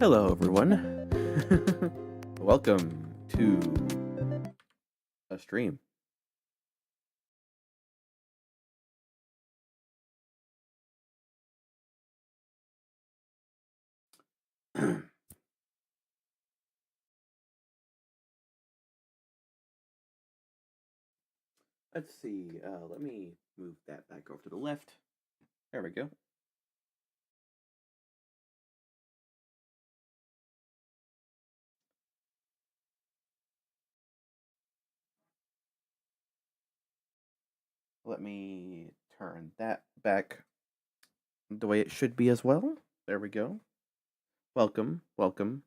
Hello, everyone. Welcome to a stream. Let's see. Let me move that back over to the left. There we go. Let me turn that back the way it should be as well. There we go. Welcome, welcome.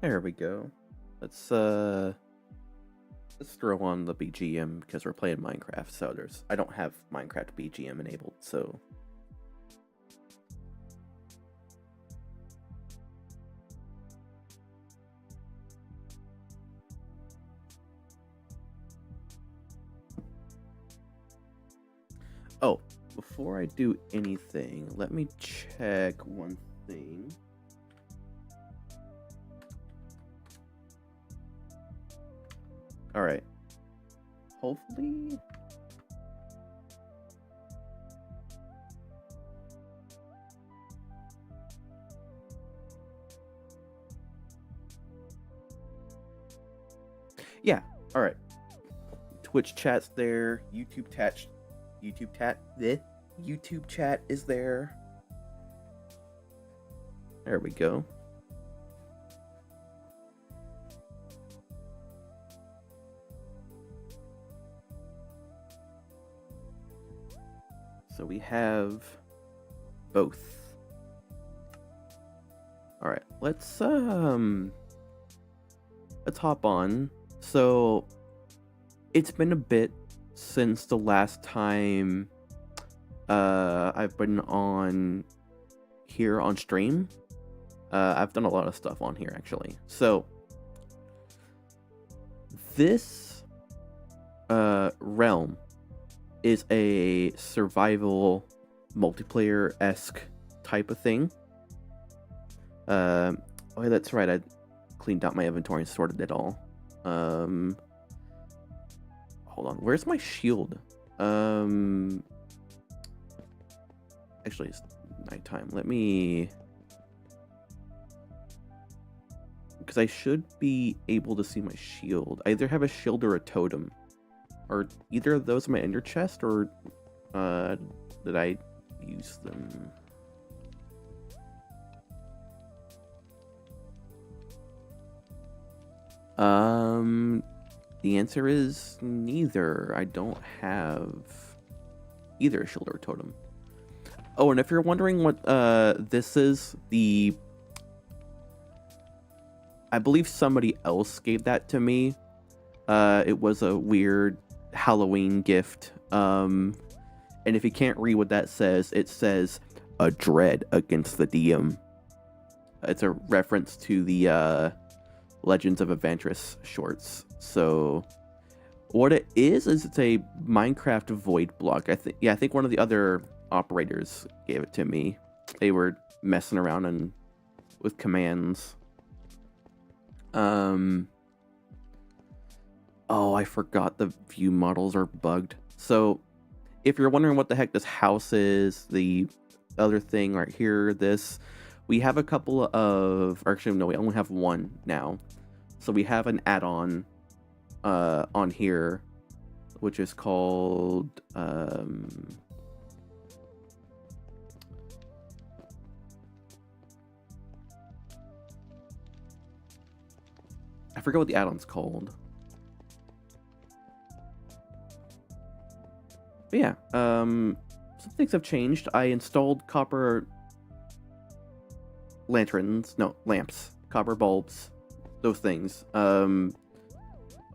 There we go. Let's throw on the BGM because we're playing Minecraft. So I don't have Minecraft BGM enabled, so. Oh, before I do anything, let me check one thing. All right. Hopefully. Yeah. All right. Twitch chat's there. YouTube chat is there. There we go. So we have both. All right, let's hop on. So it's been a bit since the last time I've been on here on stream. I've done a lot of stuff on here actually. So this realm is a survival multiplayer-esque type of thing. Oh, that's right. I cleaned out my inventory and sorted it all. Hold on. Where's my shield? Actually, it's nighttime. Let me... Because I should be able to see my shield. I either have a shield or a totem. Are either of those in my ender chest, or did I use them? The answer is neither. I don't have either a shield or a totem. Oh, and if you're wondering what this is, I believe somebody else gave that to me. It was a weird Halloween gift. And if you can't read what that says, it says a dread against the DM. It's a reference to the Legends of Adventurous shorts. So what it is it's a Minecraft void block. I think one of the other operators gave it to me. They were messing around with commands. Oh, I forgot the view models are bugged. So if you're wondering what the heck this house is, the other thing right here, we have a couple of, or actually no, we only have one now. So we have an add-on on here, which is called I forget what the add-on's called. But yeah, some things have changed. I installed copper lamps, copper bulbs, those things,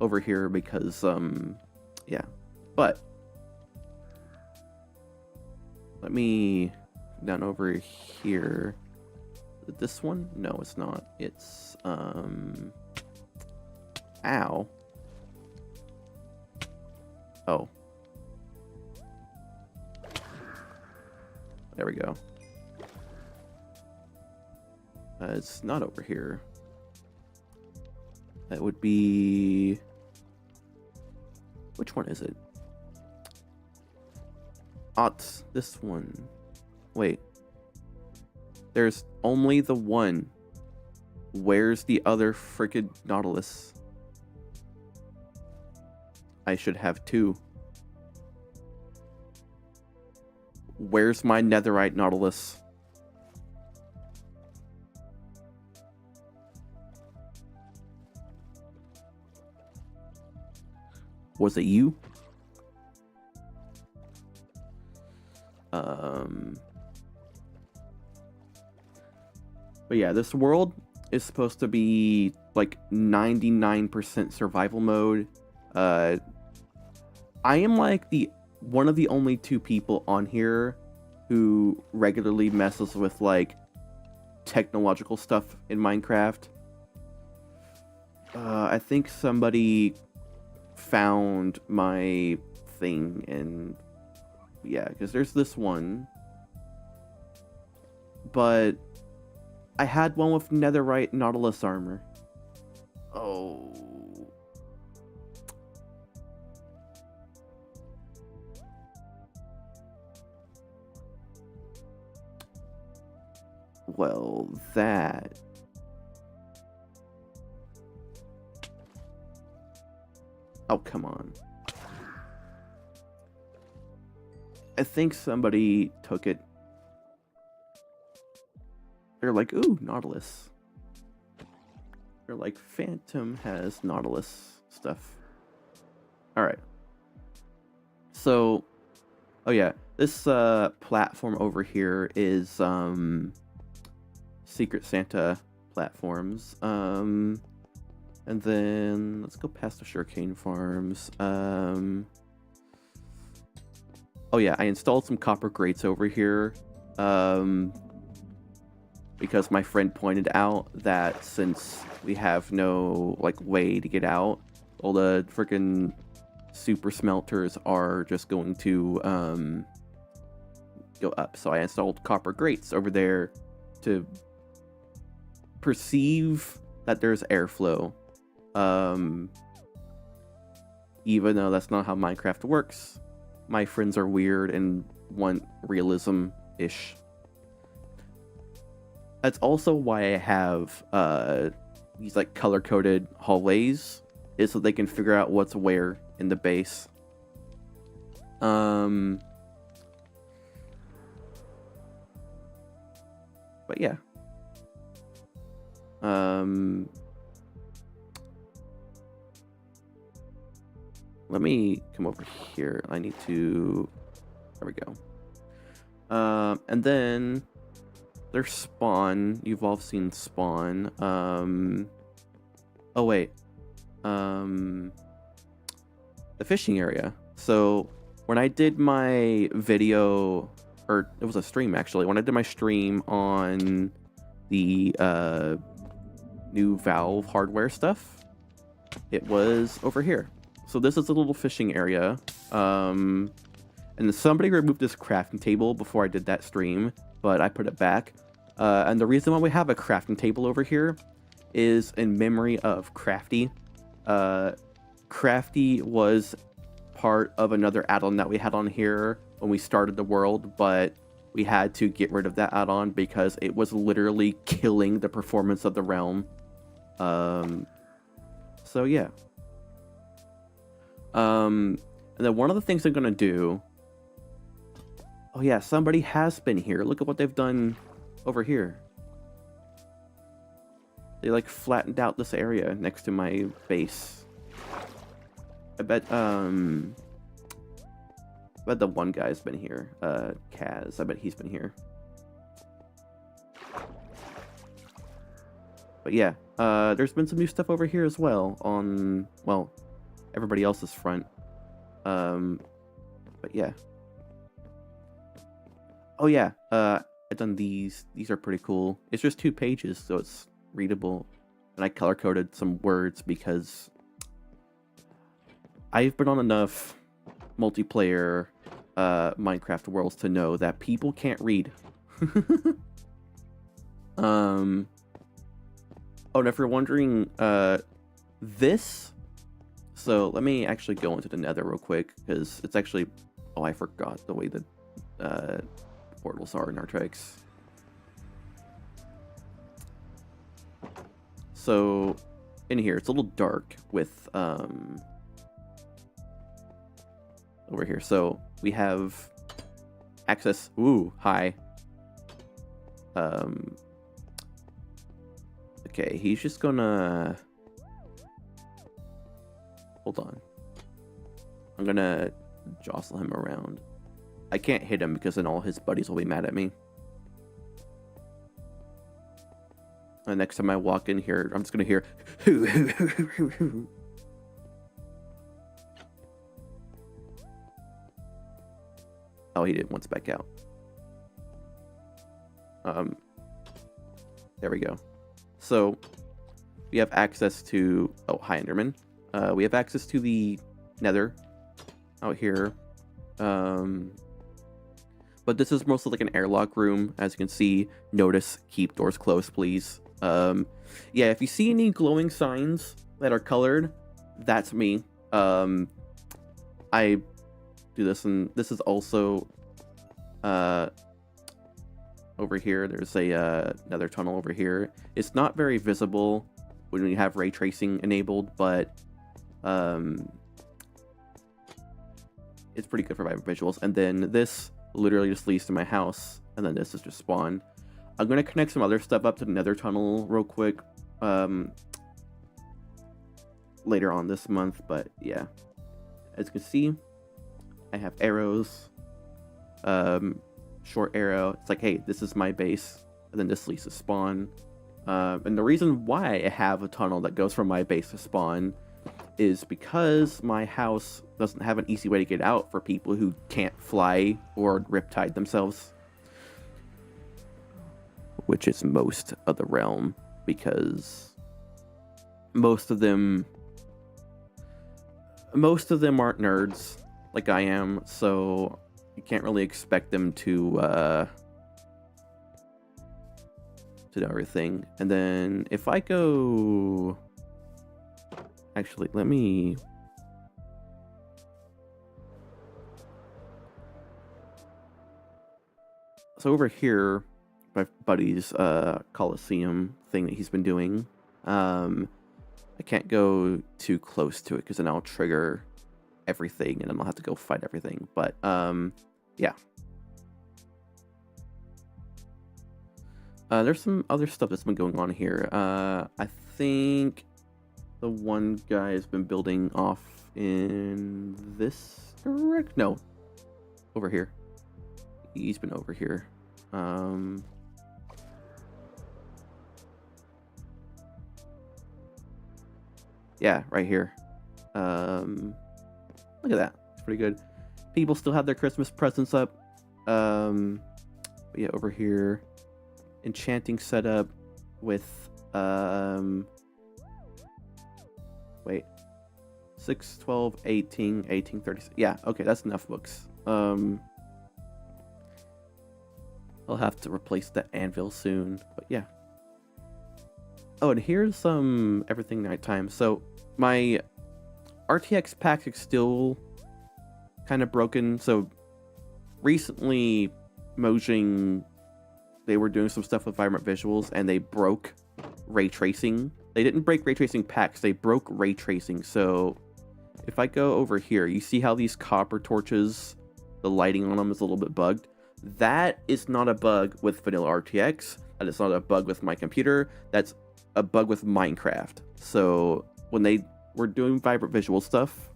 over here because, yeah. But let me down over here. This one? No, it's not. It's Ow. Oh. There we go. It's not over here. That would be... Which one is it? It's this one. Wait. There's only the one. Where's the other frickin' Nautilus? I should have two. Where's my netherite Nautilus? Was it you? But yeah, this world is supposed to be like 99% survival mode. I am like one of the only two people on here who regularly messes with like technological stuff in Minecraft. I think somebody found my thing, and yeah, because there's this one, but I had one with netherite Nautilus armor. Oh. Well, that... Oh, come on. I think somebody took it. They're like, ooh, Nautilus. They're like, Phantom has Nautilus stuff. Alright. So, oh yeah, this platform over here is Secret Santa platforms. And then let's go past the sugarcane farms. Oh yeah, I installed some copper grates over here. Because my friend pointed out that since we have no like way to get out, all the freaking super smelters are just going to go up. So I installed copper grates over there to perceive that there's airflow. Even though that's not how Minecraft works, my friends are weird and want realism-ish. That's also why I have these like color-coded hallways, is so they can figure out what's where in the base. But yeah. Let me come over here. I need to... There we go. And then there's spawn. You've all seen spawn. Oh wait. The fishing area. So when I did my video, or it was a stream actually, when I did my stream on the new Valve hardware stuff, it was over here. So this is a little fishing area. And somebody removed this crafting table before I did that stream, but I put it back. And the reason why we have a crafting table over here is in memory of Crafty. Crafty was part of another add-on that we had on here when we started the world, but we had to get rid of that add-on because it was literally killing the performance of the realm. So yeah. And then one of the things I'm gonna do... Oh yeah, somebody has been here. Look at what they've done over here. They like flattened out this area next to my base. I bet the one guy's been here. Kaz, I bet he's been here. But yeah, there's been some new stuff over here as well on, well, everybody else's front. But yeah. Oh yeah, I've done these. These are pretty cool. It's just 2 pages, so it's readable. And I color-coded some words because I've been on enough multiplayer Minecraft worlds to know that people can't read. Oh, and if you're wondering, this. So let me actually go into the Nether real quick because it's actually. Oh, I forgot the way the portals are in Artrex. So in here, it's a little dark with over here. So we have access. Ooh, hi. Okay, he's just gonna hold on. I'm gonna jostle him around. I can't hit him because then all his buddies will be mad at me. And next time I walk in here, I'm just gonna hear Oh, he didn't once back out. There we go. So we have access to hi Enderman. We have access to the Nether out here. But this is mostly like an airlock room, as you can see. Notice, keep doors closed, please. Yeah, if you see any glowing signs that are colored, that's me. I do this, and this is also over here. There's a another tunnel over here. It's not very visible when you have ray tracing enabled, but it's pretty good for my visuals. And then this literally just leads to my house, and then this is just spawn. I'm gonna connect some other stuff up to the Nether tunnel real quick later on this month, but yeah, as you can see, I have arrows. Short arrow, it's like, hey, this is my base, and then this leads to spawn. And the reason why I have a tunnel that goes from my base to spawn is because my house doesn't have an easy way to get out for people who can't fly or riptide themselves, which is most of the realm, because most of them aren't nerds like I am, so you can't really expect them to do everything. And then if I go, actually, let me. So over here, my buddy's Coliseum thing that he's been doing. I can't go too close to it because then I'll trigger everything and then I'll have to go fight everything. But yeah. There's some other stuff that's been going on here. I think the one guy has been building off in this direction. No, over here. He's been over here. Yeah, right here. Look at that. It's pretty good. People still have their Christmas presents up. But yeah, over here. Enchanting setup with wait. 6, 12, 18, 18, 36. Yeah, okay, that's enough books. I'll have to replace the anvil soon, but yeah. Oh, and here's everything nighttime. So my RTX pack is still kind of broken. So recently, Mojang, they were doing some stuff with vibrant visuals, and they broke ray tracing. They didn't break ray tracing packs, they broke ray tracing. So if I go over here, you see how these copper torches, the lighting on them is a little bit bugged? That is not a bug with vanilla RTX. That is not a bug with my computer. That's a bug with Minecraft. So when they were doing vibrant visual stuff,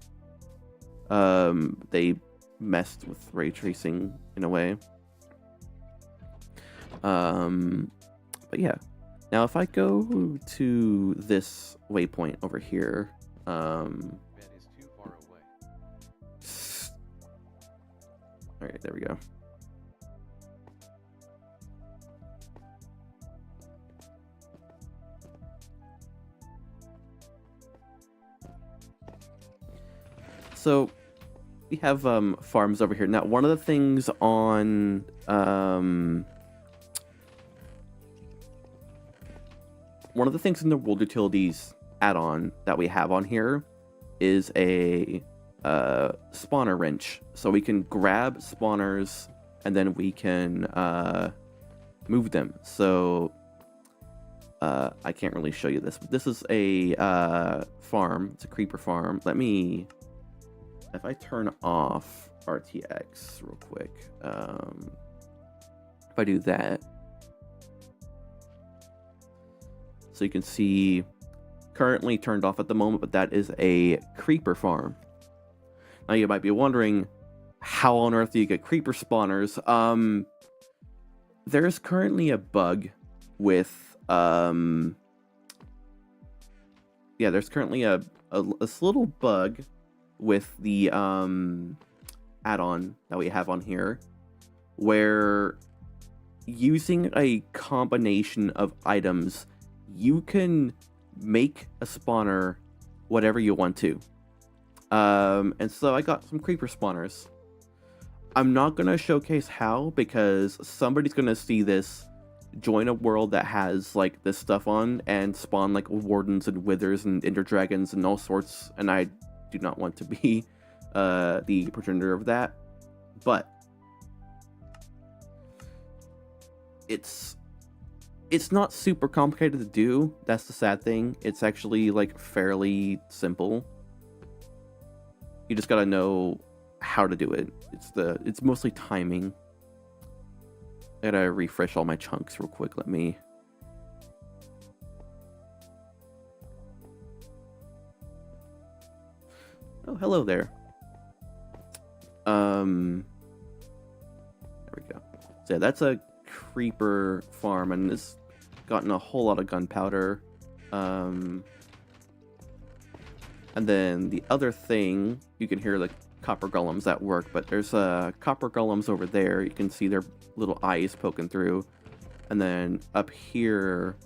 they messed with ray tracing in a way. But yeah. Now if I go to this waypoint over here, Bed is too far away. Alright, there we go. So we have farms over here. Now, one of the things on one of the things in the World Utilities add-on that we have on here is a spawner wrench. So we can grab spawners and then we can move them. So I can't really show you this, but this is a farm. It's a creeper farm. Let me, if I turn off RTX real quick, if I do that, so you can see currently turned off at the moment, but that is a creeper farm. Now you might be wondering, how on earth do you get creeper spawners? There's currently a bug with there's currently a little bug with the add-on that we have on here, where using a combination of items, you can make a spawner whatever you want to. And so I got some creeper spawners. I'm not going to showcase how, because somebody's going to see this, join a world that has like this stuff on, and spawn like wardens and withers and ender dragons and all sorts, and I do not want to be the progenitor of that. But it's not super complicated to do. That's the sad thing. It's actually like fairly simple. You just gotta know how to do it. It's mostly timing. I gotta refresh all my chunks real quick. Let me. Oh, hello there. There we go. So yeah, that's a creeper farm, and it's gotten a whole lot of gunpowder. And then the other thing, you can hear the copper golems at work, but there's copper golems over there. You can see their little eyes poking through. And then up here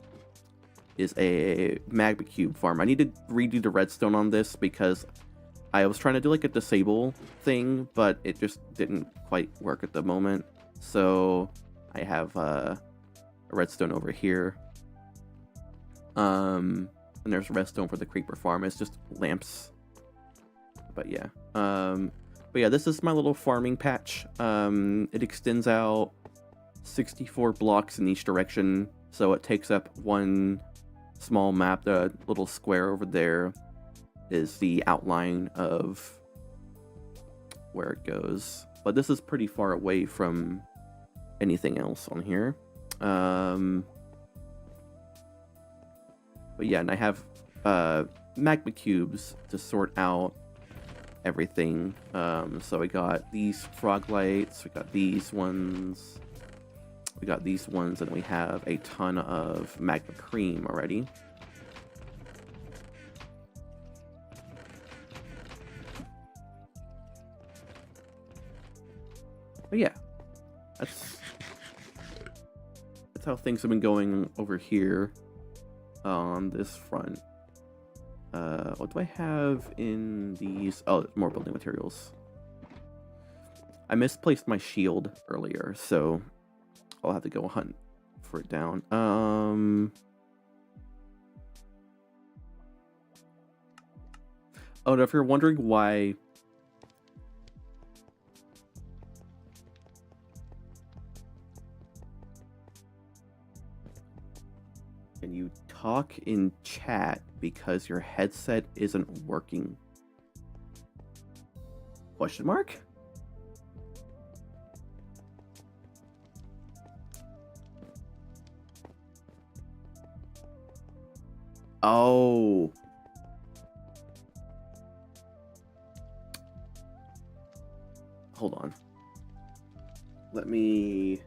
is a magma cube farm. I need to redo the redstone on this because I was trying to do like a disable thing, but it just didn't quite work at the moment. So I have a redstone over here. And there's redstone for the creeper farm. It's just lamps. But yeah. This is my little farming patch. It extends out 64 blocks in each direction. So it takes up one small map. The little square over there is the outline of where it goes. But this is pretty far away from anything else on here. But yeah, and I have magma cubes to sort out everything. So we got these frog lights, we got these ones, we got these ones, and we have a ton of magma cream already. But yeah, that's how things have been going over here on this front. What do I have in these? Oh, more building materials. I misplaced my shield earlier, so I'll have to go hunt for it down. Oh no, if you're wondering why can you talk in chat because your headset isn't working? Question mark? Oh. Hold on. Let me...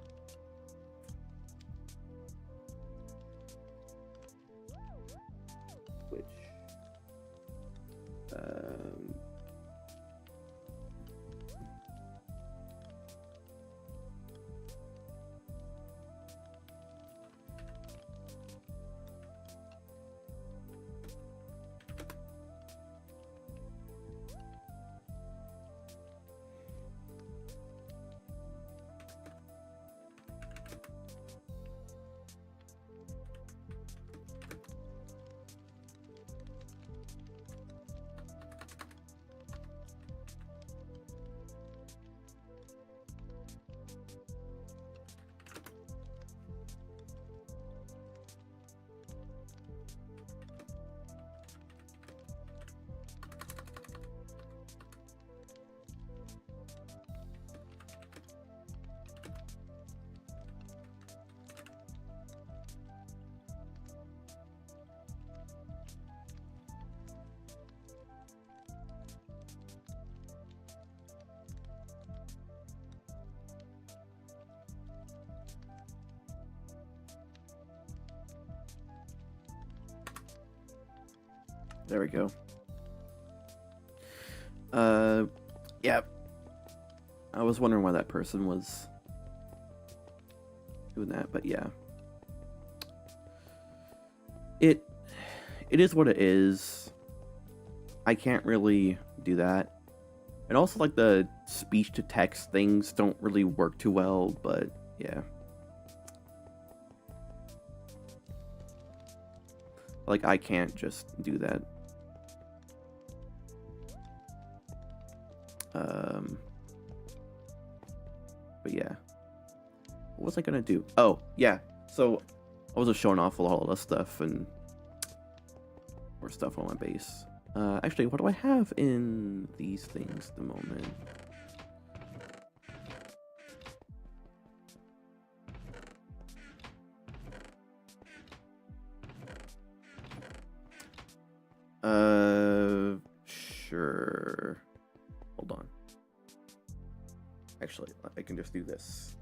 There we go. Yeah. I was wondering why that person was doing that, but yeah. It is what it is. I can't really do that. And also, like, the speech-to-text things don't really work too well, but yeah. Like, I can't just do that. But yeah. What was I gonna do? Oh, yeah. So, I was just showing off a lot of stuff and more stuff on my base. Actually, what do I have in these things at the moment? Sure. Hold on. Actually, I can just do this.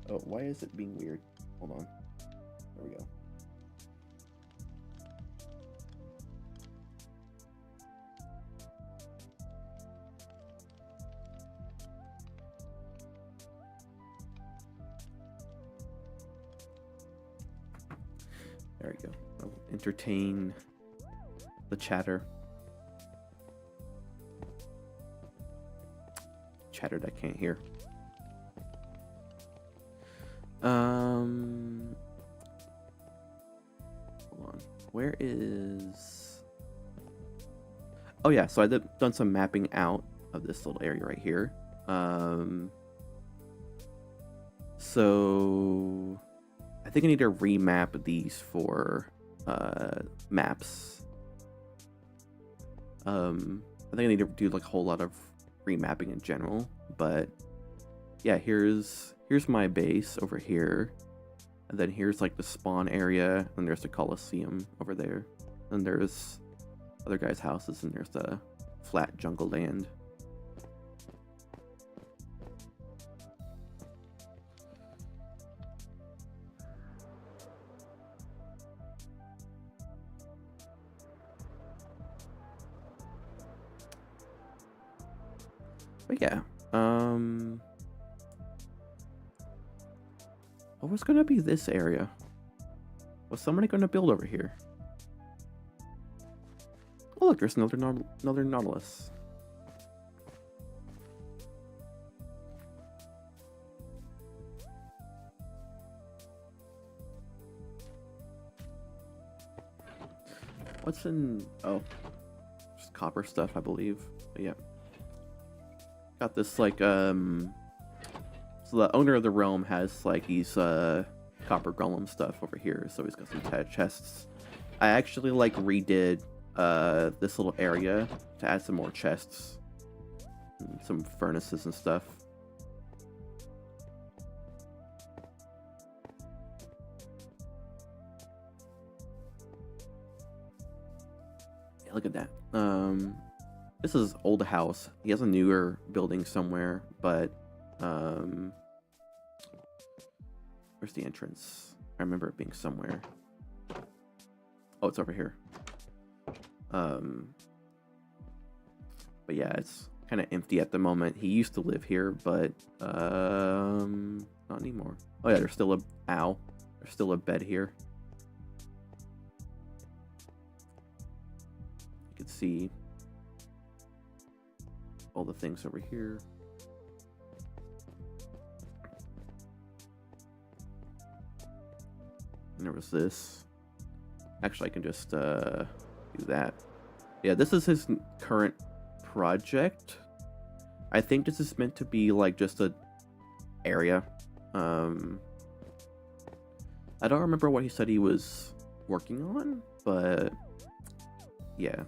Oh, why is it being weird? Hold on. There we go. There we go. I'll entertain the chatter. Chatter that I can't hear. Hold on. Where is... Oh yeah, so I've done some mapping out of this little area right here. So I think I need to remap these for maps. I think I need to do like a whole lot of remapping in general, but yeah, here's my base over here, and then here's like the spawn area, and there's the Coliseum over there, and there's other guys' houses, and there's the flat jungle land. But yeah, what was gonna be this area? Was somebody gonna build over here? Oh look, there's another Nautilus. What's in... oh, just copper stuff, I believe. But yeah. Got this, like, so the owner of the realm has, like, these, copper golem stuff over here, so he's got some chests. I actually, like, redid, this little area to add some more chests. And some furnaces and stuff. Yeah, look at that. This is his old house. He has a newer building somewhere, but where's the entrance? I remember it being somewhere. Oh, it's over here. But yeah, it's kind of empty at the moment. He used to live here, but not anymore. Oh yeah, there's still a... ow. There's still a bed here. You can see all the things over here. And there was this. Actually, I can just do that. Yeah, this is his current project. I think this is meant to be like just a area. I don't remember what he said he was working on, but yeah.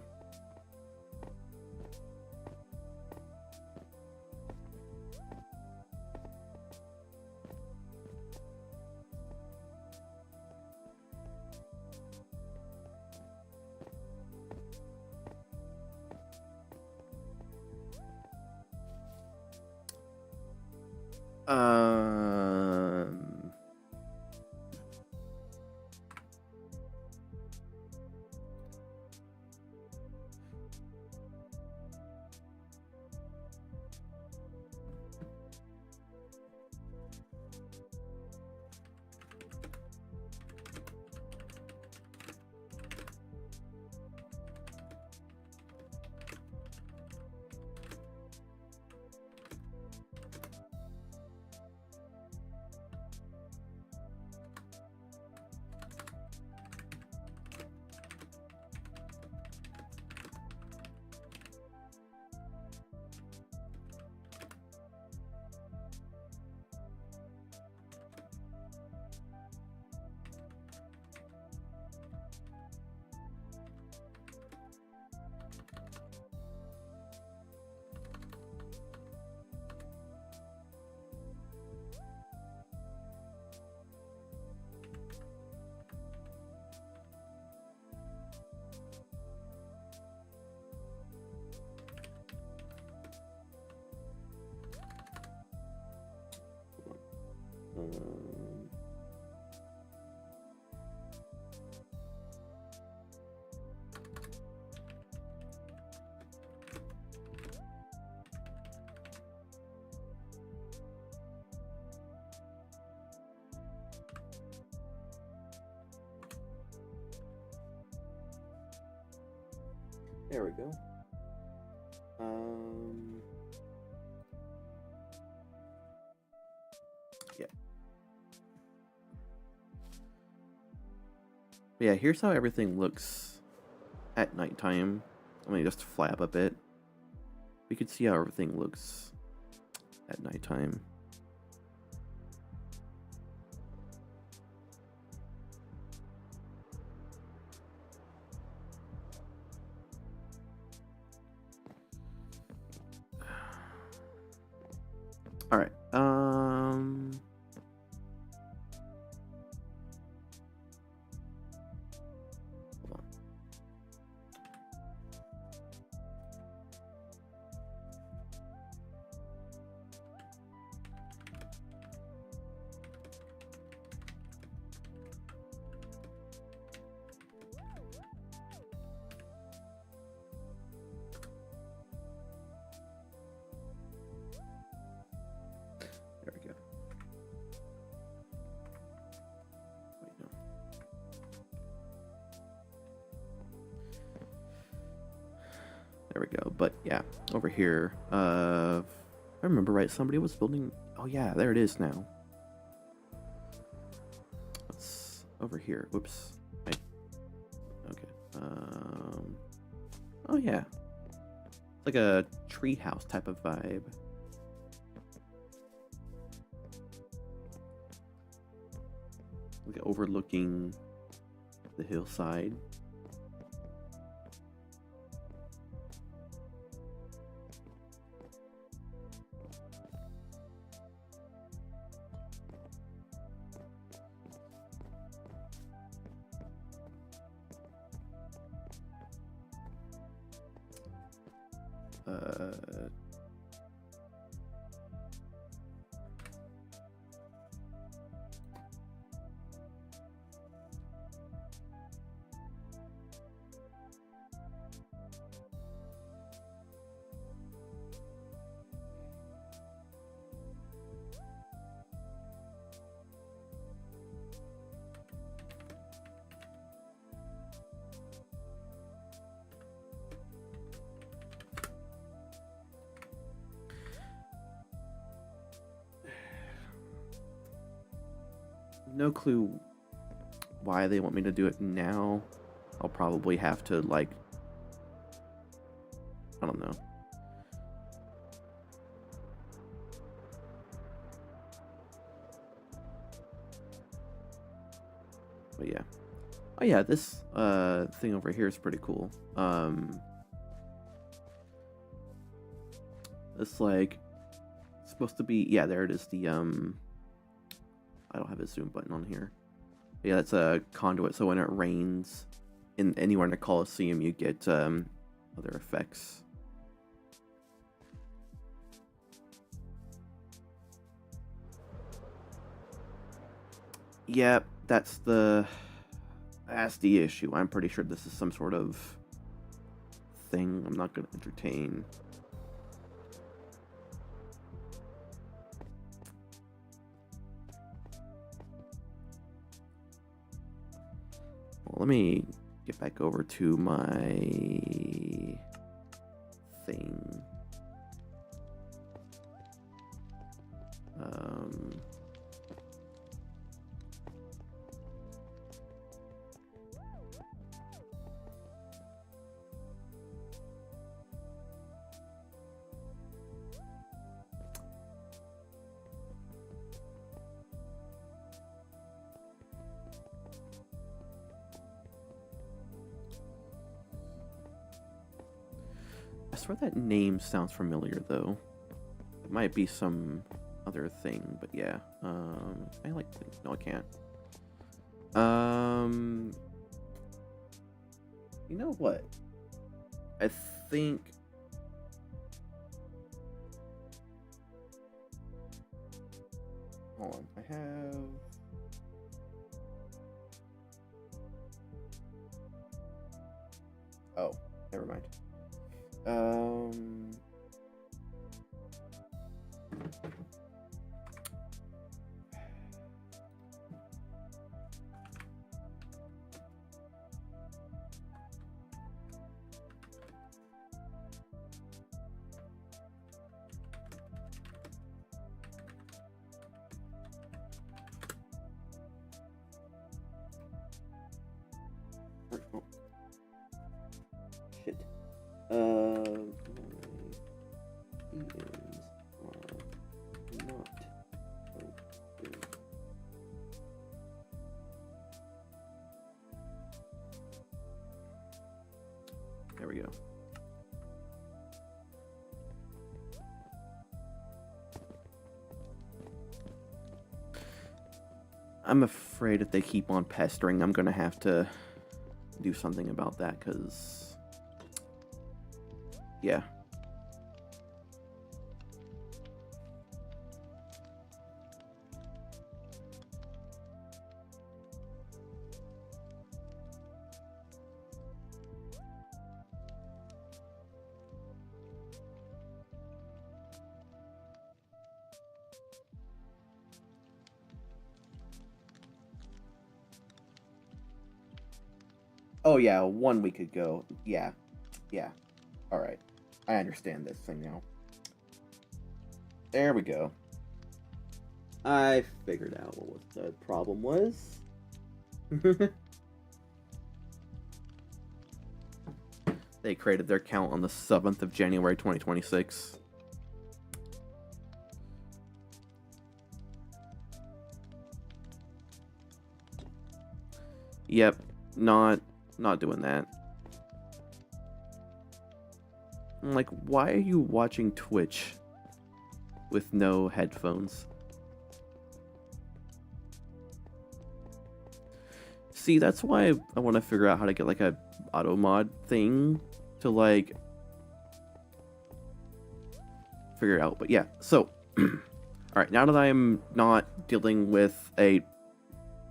Um. There we go. Yeah. Yeah, here's how everything looks at nighttime. Let me just flap a bit. We could see how everything looks at nighttime. All right. Hold on. There we go. Wait, no. There we go. But yeah, over here, if I remember right, somebody was building. Oh yeah, there it is now. What's over here? Whoops. Okay. Oh yeah, it's like a treehouse type of vibe. Like overlooking the hillside. No clue why they want me to do it now. I'll probably have to, like, I don't know. But yeah. Oh yeah, this thing over here is pretty cool. It's like supposed to be, yeah, there it is, the I don't have a zoom button on here. Yeah, that's a conduit, so when it rains in anywhere in the Coliseum, you get other effects. Yep, that's the issue. I'm pretty sure this is some sort of thing I'm not going to entertain. Well, let me get back over to my thing. I swear that name sounds familiar, though. It might be some other thing, but yeah. I like... No, I can't. You know what? I think... Hold on. I have... Oh, never mind. Oh. Shit. My ends are not open. There we go. I'm afraid if they keep on pestering, I'm gonna have to do something about that, because... Yeah. Oh yeah, 1 week ago. Yeah. Yeah. Alright. I understand this thing now. There we go. I figured out what the problem was. They created their account on the 7th of January 2026. Yep, not doing that. I'm like, why are you watching Twitch with no headphones? See, that's why I want to figure out how to get like a auto mod thing to like figure it out. But yeah, so all right, now that I'm not dealing with a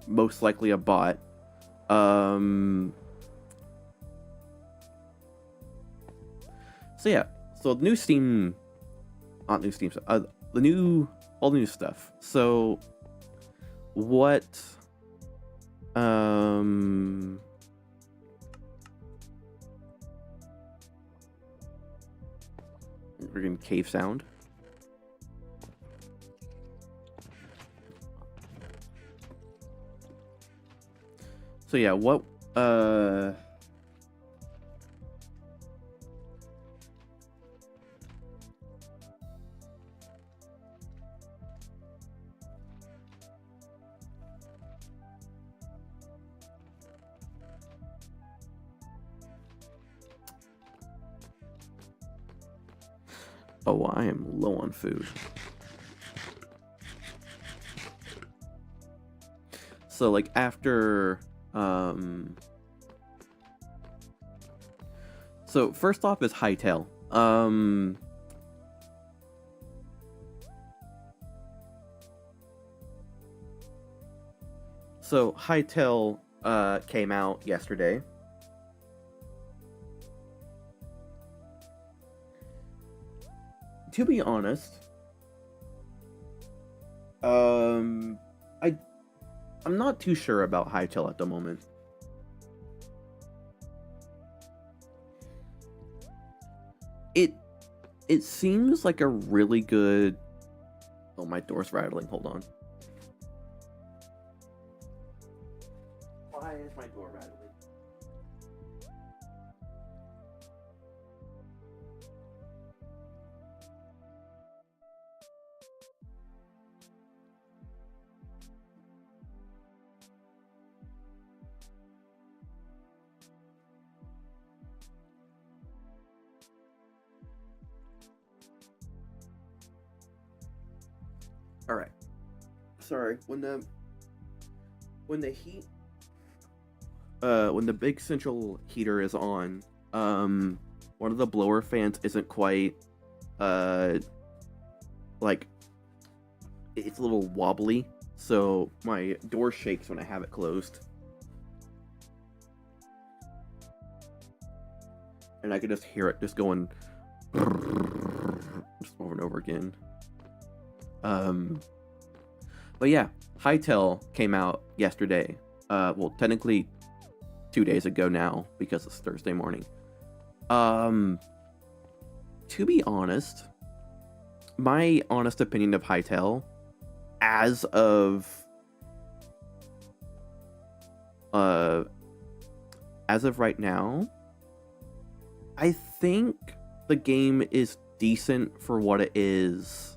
most likely a bot, so yeah, so the new Steam, not new Steam, all the new stuff. So what, we're getting cave sound. So yeah, what, oh, I am low on food. So like after, so first off is Hightail. So Hytale came out yesterday. To be honest, I'm not too sure about Hytale at the moment. It seems like a really good. Oh, my door's rattling. Hold on. Why is my door rattling? All right. Sorry. When the heat when the big central heater is on, one of the blower fans isn't quite like it's a little wobbly, so my door shakes when I have it closed. And I can just hear it just going just over and over again. But yeah, Hytale came out yesterday. Well, technically 2 days ago now because it's Thursday morning. To be honest, my honest opinion of Hytale, as of right now, I think the game is decent for what it is.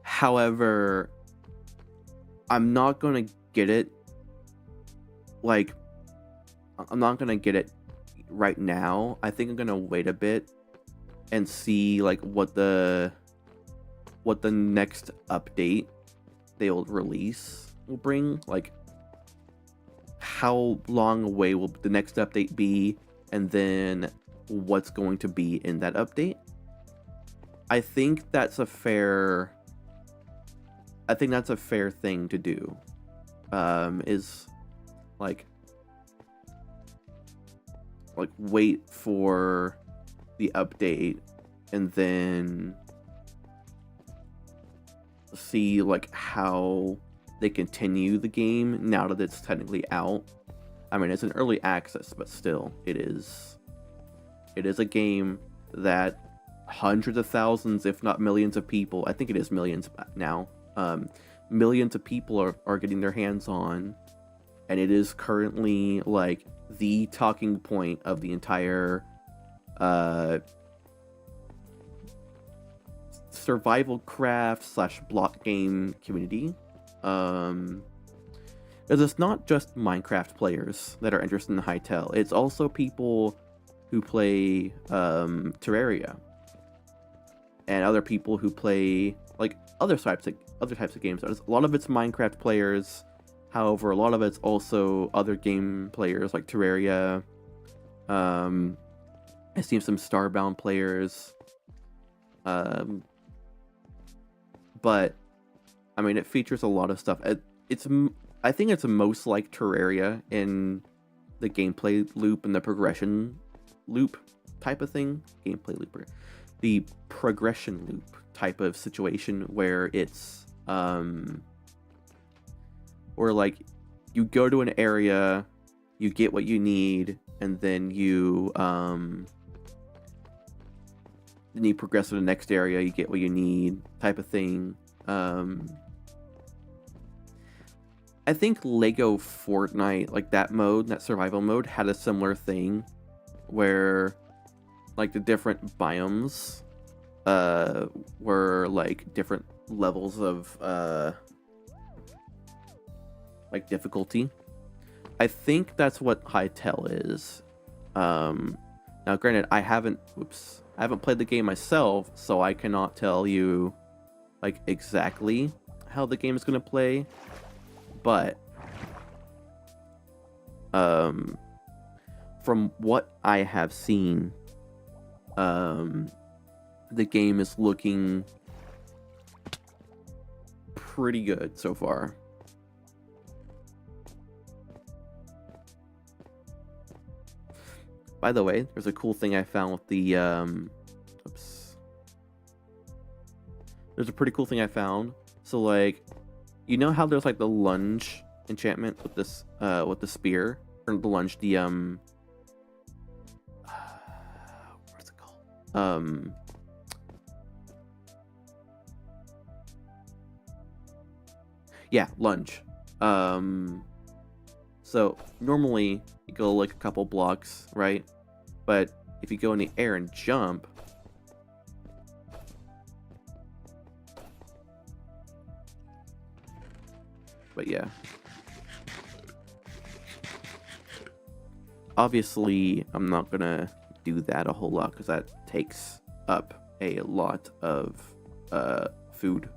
However, I'm not gonna get it. Like, I'm not gonna get it right now. I think I'm gonna wait a bit and see like what the next update they'll release will bring. Like, how long away will the next update be, and then what's going to be in that update. I think that's a fair thing to do. Is like wait for the update and then see like how they continue the game now that it's technically out. I mean, it's an early access, but still, it is a game that hundreds of thousands, if not millions of people, I think it is millions now, millions of people are getting their hands on, and it is currently like the talking point of the entire survival craft / block game community. Because it's not just Minecraft players that are interested in Hytale. It's also people who play Terraria, and other people who play like other types of games. A lot of it's Minecraft players. However, a lot of it's also other game players like Terraria. I've seen some Starbound players. But I mean, it features a lot of stuff. I think it's most like Terraria in the gameplay loop and the progression loop type of thing. Gameplay loop, the progression loop type of situation where it's or like you go to an area, you get what you need, and then you progress to the next area, you get what you need, type of thing. I think Lego Fortnite, like that survival mode, had a similar thing where like the different biomes were like different levels of like difficulty. I think that's what Hytale is. Now granted, I haven't played the game myself, so I cannot tell you like exactly how the game is going to play, but from what I have seen, the game is looking pretty good so far. By the way, there's a cool thing I found with the oops. There's a pretty cool thing I found. So like, you know how there's like the lunge enchantment with this with the spear, or the lunge, the what's it called? Yeah, lunge. So normally you go like a couple blocks, right? But if you go in the air and jump, but yeah. Obviously, I'm not gonna do that a whole lot because that takes up a lot of food.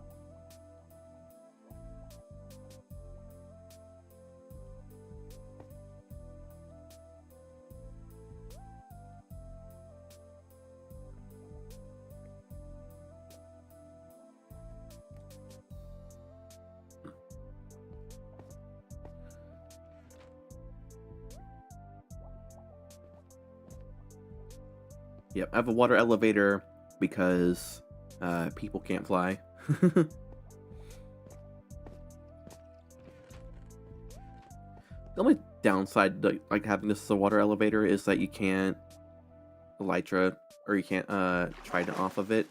Yep, I have a water elevator because people can't fly. The only downside, like having this as a water elevator, is that you can't elytra, or you can't trident off of it.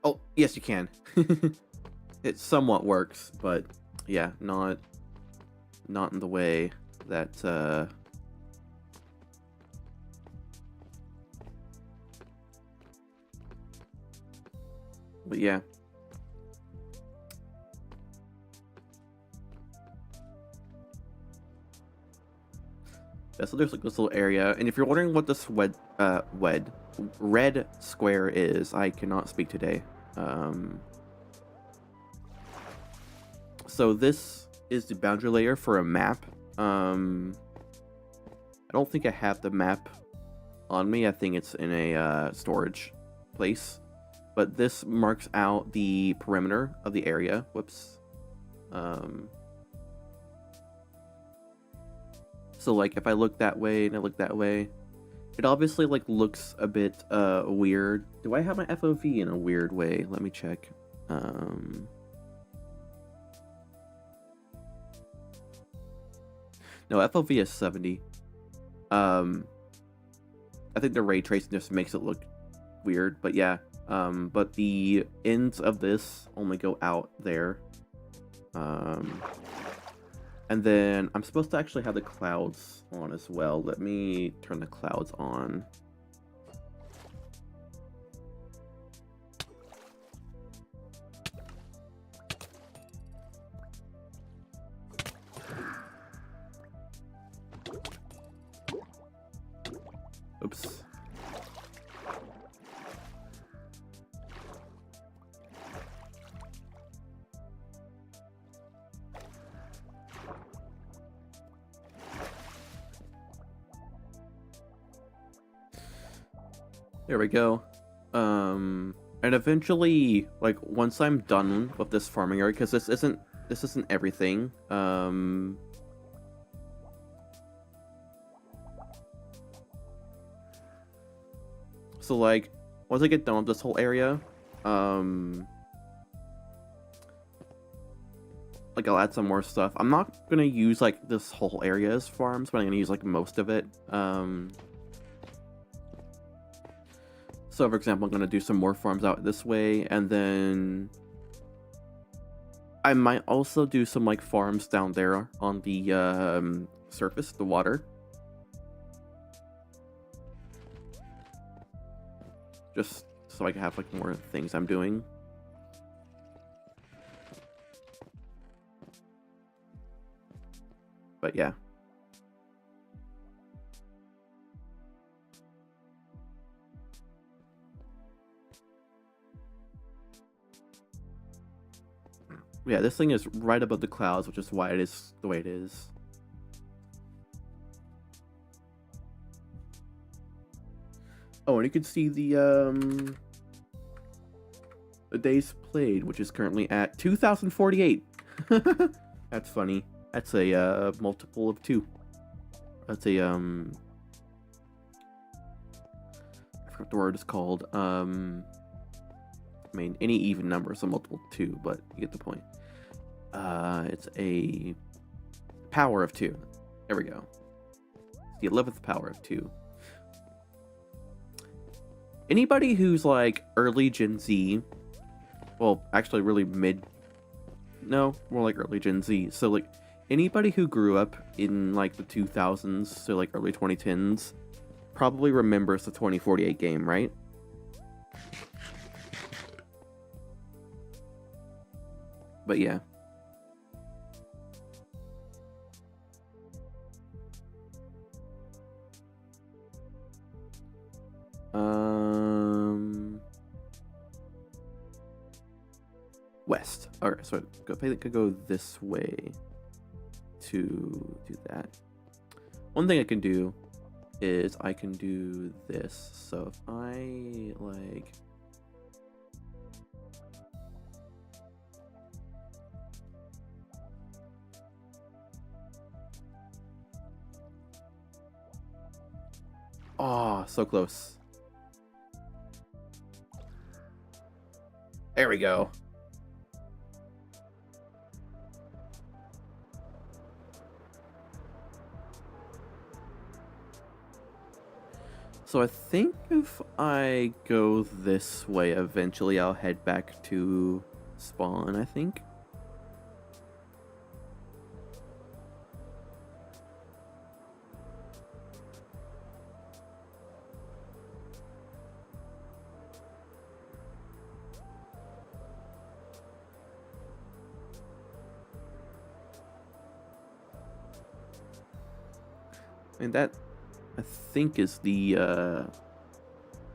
Oh, yes, you can. It somewhat works, but yeah, not in the way that but yeah. Yeah, so there's like this little area, and if you're wondering what this red square is, I cannot speak today. So this is the boundary layer for a map. I don't think I have the map on me. I think it's in a storage place. But this marks out the perimeter of the area. Whoops. So like if I look that way and I look that way, it obviously like looks a bit weird. Do I have my FOV in a weird way? Let me check. No, FOV is 70. I think the ray tracing just makes it look weird, but yeah. But the ends of this only go out there. And then I'm supposed to actually have the clouds on as well. Let me turn the clouds on. Oops. There we go. And eventually, like once I'm done with this farming area, because this isn't everything. So like once I get done with this whole area, like I'll add some more stuff. I'm not gonna use like this whole area as farms, but I'm gonna use like most of it. So for example, I'm gonna do some more farms out this way, and then I might also do some like farms down there on the surface, the water. Just so I can have like more things I'm doing. But yeah. Yeah, this thing is right above the clouds, which is why it is the way it is. Oh, and you can see the days played, which is currently at 2,048. That's funny. That's a multiple of 2. That's a I forgot what the word is called. I mean, any even number is a multiple of 2, but you get the point. It's a power of 2. There we go. It's the 11th power of 2. Anybody who's like early Gen Z, well, actually really no, more like early Gen Z. So like anybody who grew up in like the 2000s, so like early 2010s, probably remembers the 2048 game, right? But yeah. West. Alright, so I could go this way to do that. One thing I can do is I can do this. So if I like oh, so close. There we go. So I think if I go this way, eventually I'll head back to spawn, I think. And that, I think, is the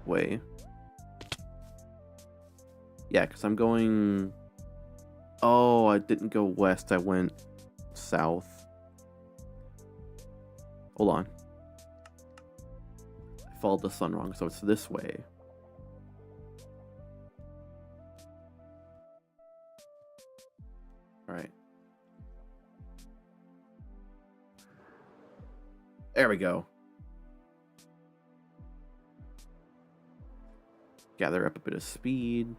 way. Yeah, because I'm going... Oh, I didn't go west, I went south. Hold on. I followed the sun wrong, so it's this way. Alright. There we go. Gather up a bit of speed.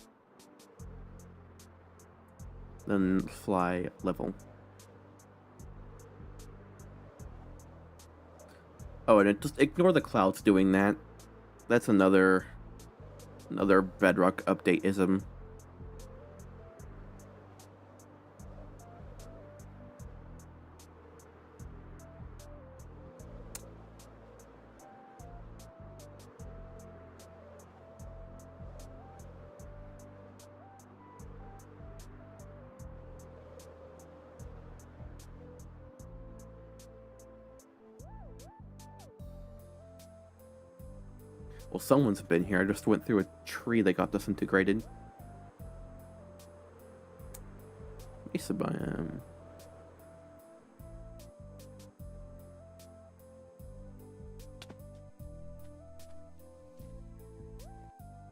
Then fly level. Oh, and just ignore the clouds doing that. That's another Bedrock update-ism. Well, someone's been here. I just went through a tree that got disintegrated. Mesa biome.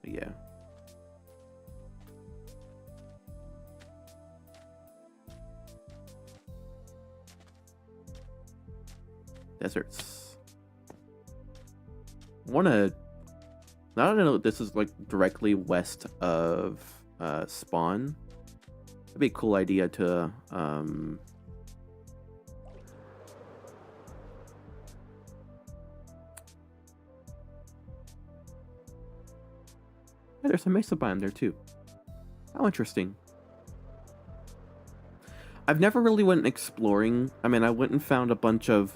Yeah. Deserts. Now that I know that this is like directly west of spawn, it'd be a cool idea to yeah, there's a mesa biome there too. How interesting. I've never really went exploring. I mean, I went and found a bunch of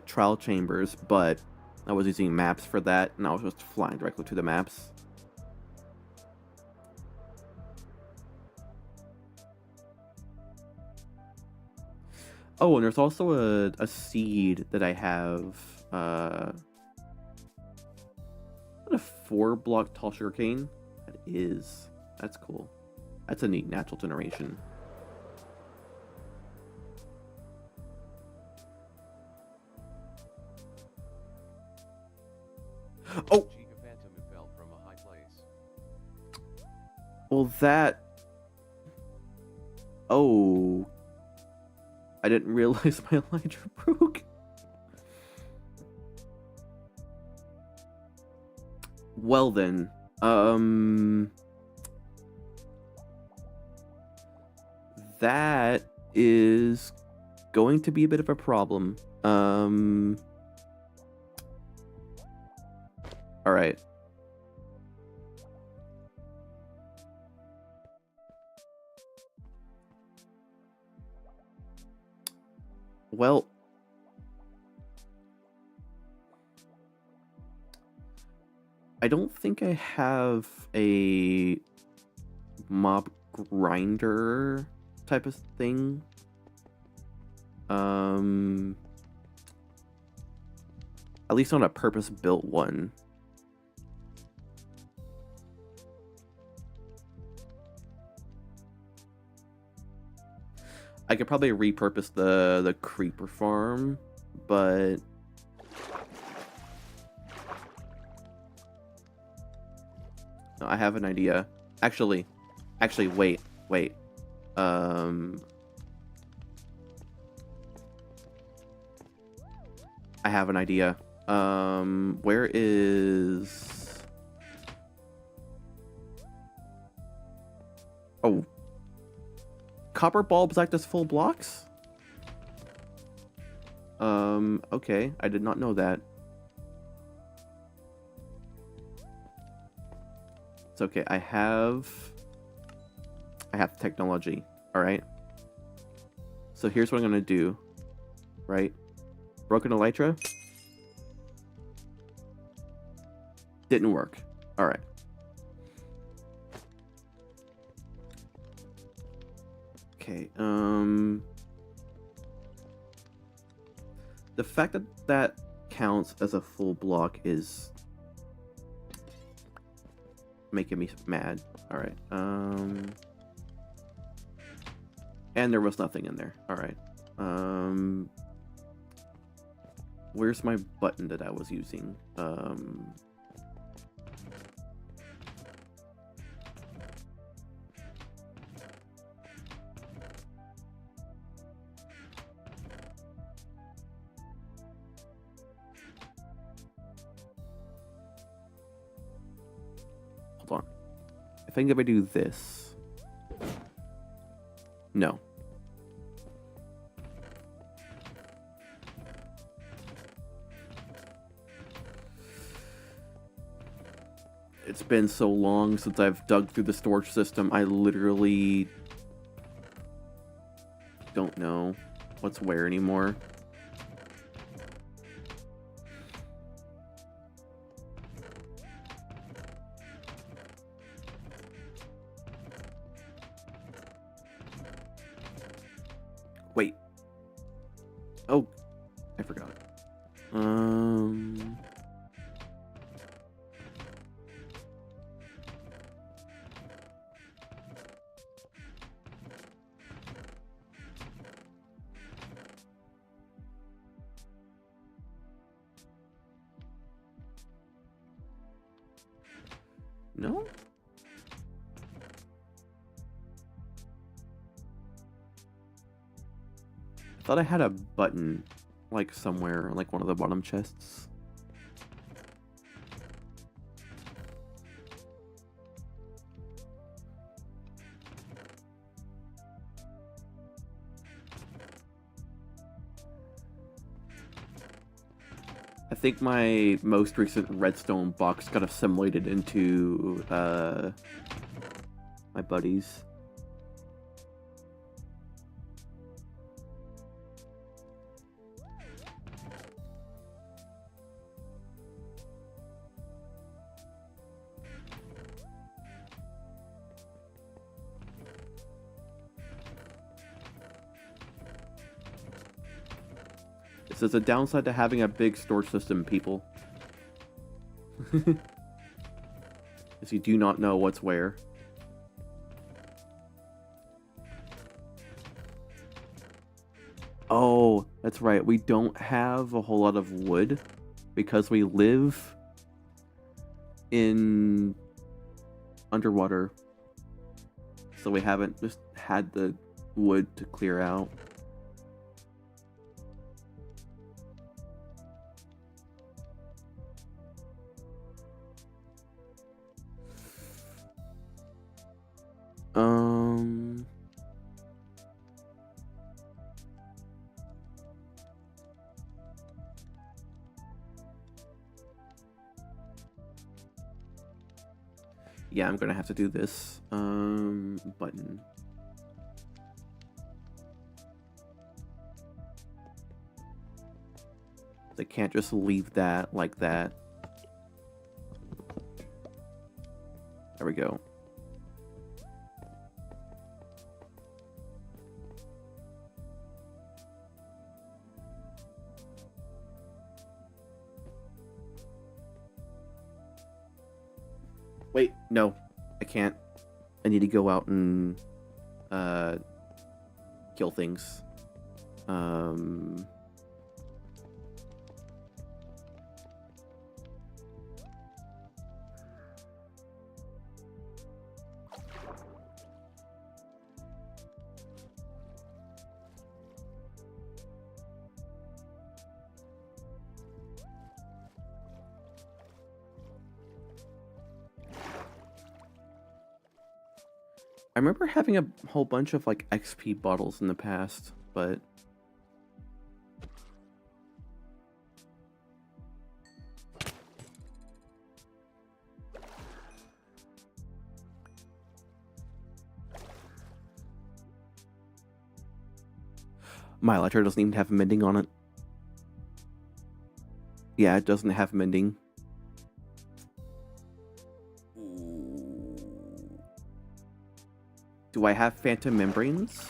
trial chambers, but I was using maps for that, and I was just flying directly to the maps. Oh, and there's also a seed that I have. What a 4-block tall sugarcane? That is. That's cool. That's a neat natural generation. Oh! Well, that... Oh... I didn't realize my elytra broke. Well then, that is going to be a bit of a problem. All right. Well, I don't think I have a mob grinder type of thing. At least on a purpose-built one. I could probably repurpose the creeper farm, but no, I have an idea. Actually, wait. I have an idea. Where is... Oh. Copper bulbs act as full blocks? Okay. I did not know that. It's okay. I have technology. Alright. So here's what I'm gonna do. Right? Broken elytra? Didn't work. Alright. Okay, the fact that that counts as a full block is making me mad. Alright, and there was nothing in there. Alright, where's my button that I was using? Hold on. I think if I do this... No. It's been so long since I've dug through the storage system, I literally don't know what's where anymore. Wait. Oh, I forgot. No? I thought I had a button, like, somewhere, like one of the bottom chests. I think my most recent redstone box got assimilated into my buddies. This is a downside to having a big storage system, people. Is you do not know what's where. Oh, that's right. We don't have a whole lot of wood because we live in underwater. so we haven't just had the wood to clear out. Yeah, I'm gonna have to do this button. I can't just leave that like that. There we go. Wait, no, I can't. I need to go out and kill things. I remember having a whole bunch of like XP bottles in the past, but my elytra doesn't even have mending on it. Yeah, it doesn't have mending. Do I have phantom membranes?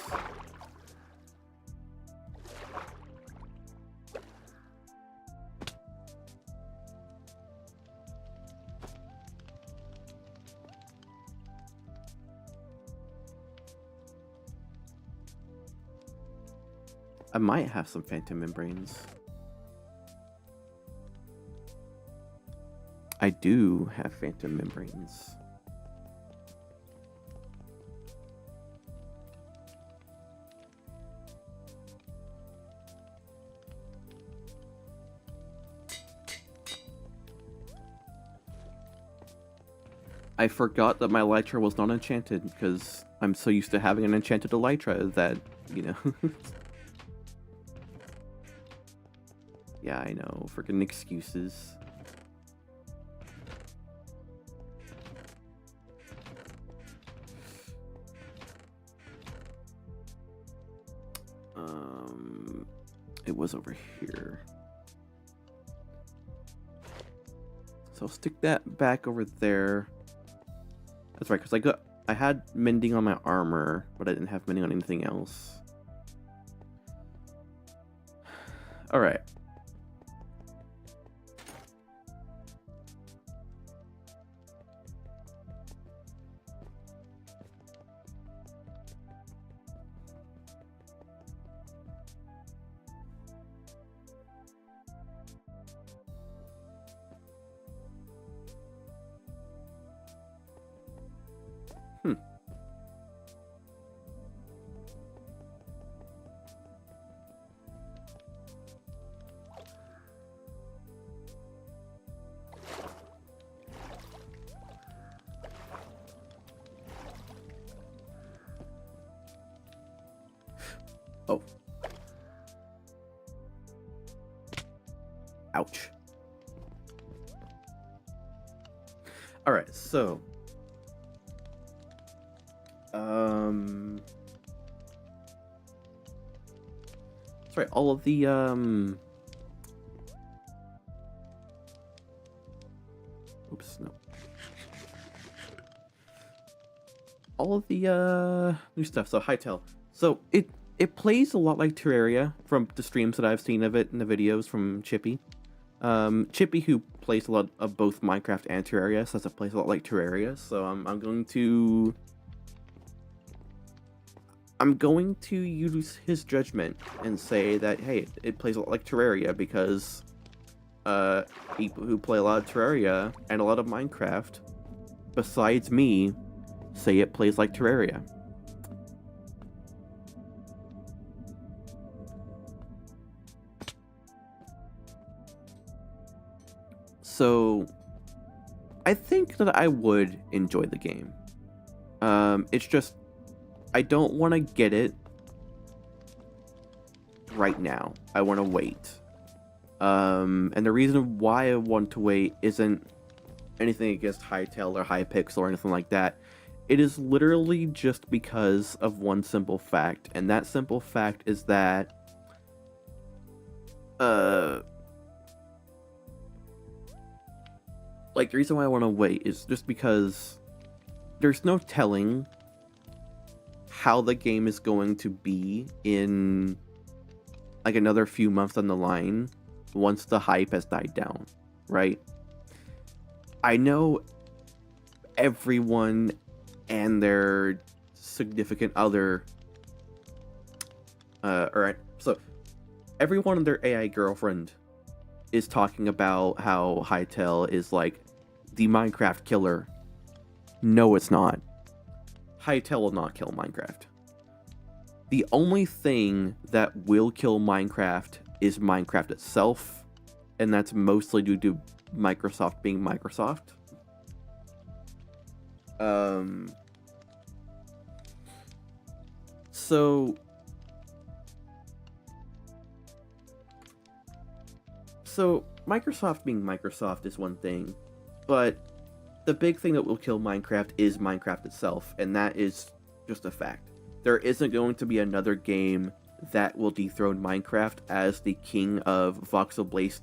I might have some phantom membranes. I do have phantom membranes. I forgot that my elytra was not enchanted because I'm so used to having an enchanted elytra that, you know. Yeah, I know. Freaking excuses. It was over here. So I'll stick that back over there. That's right, because I had mending on my armor, but I didn't have mending on anything else. Alright. Oh. Ouch. Alright, so that's right, all of the oops, no. All of the new stuff. So Hytale. So it plays a lot like Terraria from the streams that I've seen of it and the videos from Chippy. Chippy, who plays a lot of both Minecraft and Terraria, says it plays a lot like Terraria. So I'm going to use his judgment and say that, hey, it plays a lot like Terraria because people who play a lot of Terraria and a lot of Minecraft, besides me, say it plays like Terraria. So I think that I would enjoy the game. It's just I don't want to get it right now. I want to wait. And the reason why I want to wait isn't anything against Hytale or Hypixel or anything like that. It is literally just because of one simple fact, and that simple fact is that like the reason why I want to wait is just because there's no telling how the game is going to be in like another few months on the line once the hype has died down, right? I know everyone and their significant other so everyone and their AI girlfriend is talking about how Hytale is like the Minecraft killer. No, it's not. Hytale will not kill Minecraft. The only thing that will kill Minecraft is Minecraft itself, and that's mostly due to Microsoft being Microsoft. So Microsoft being Microsoft is one thing, but the big thing that will kill Minecraft is Minecraft itself, and that is just a fact. There isn't going to be another game that will dethrone Minecraft as the king of voxel-based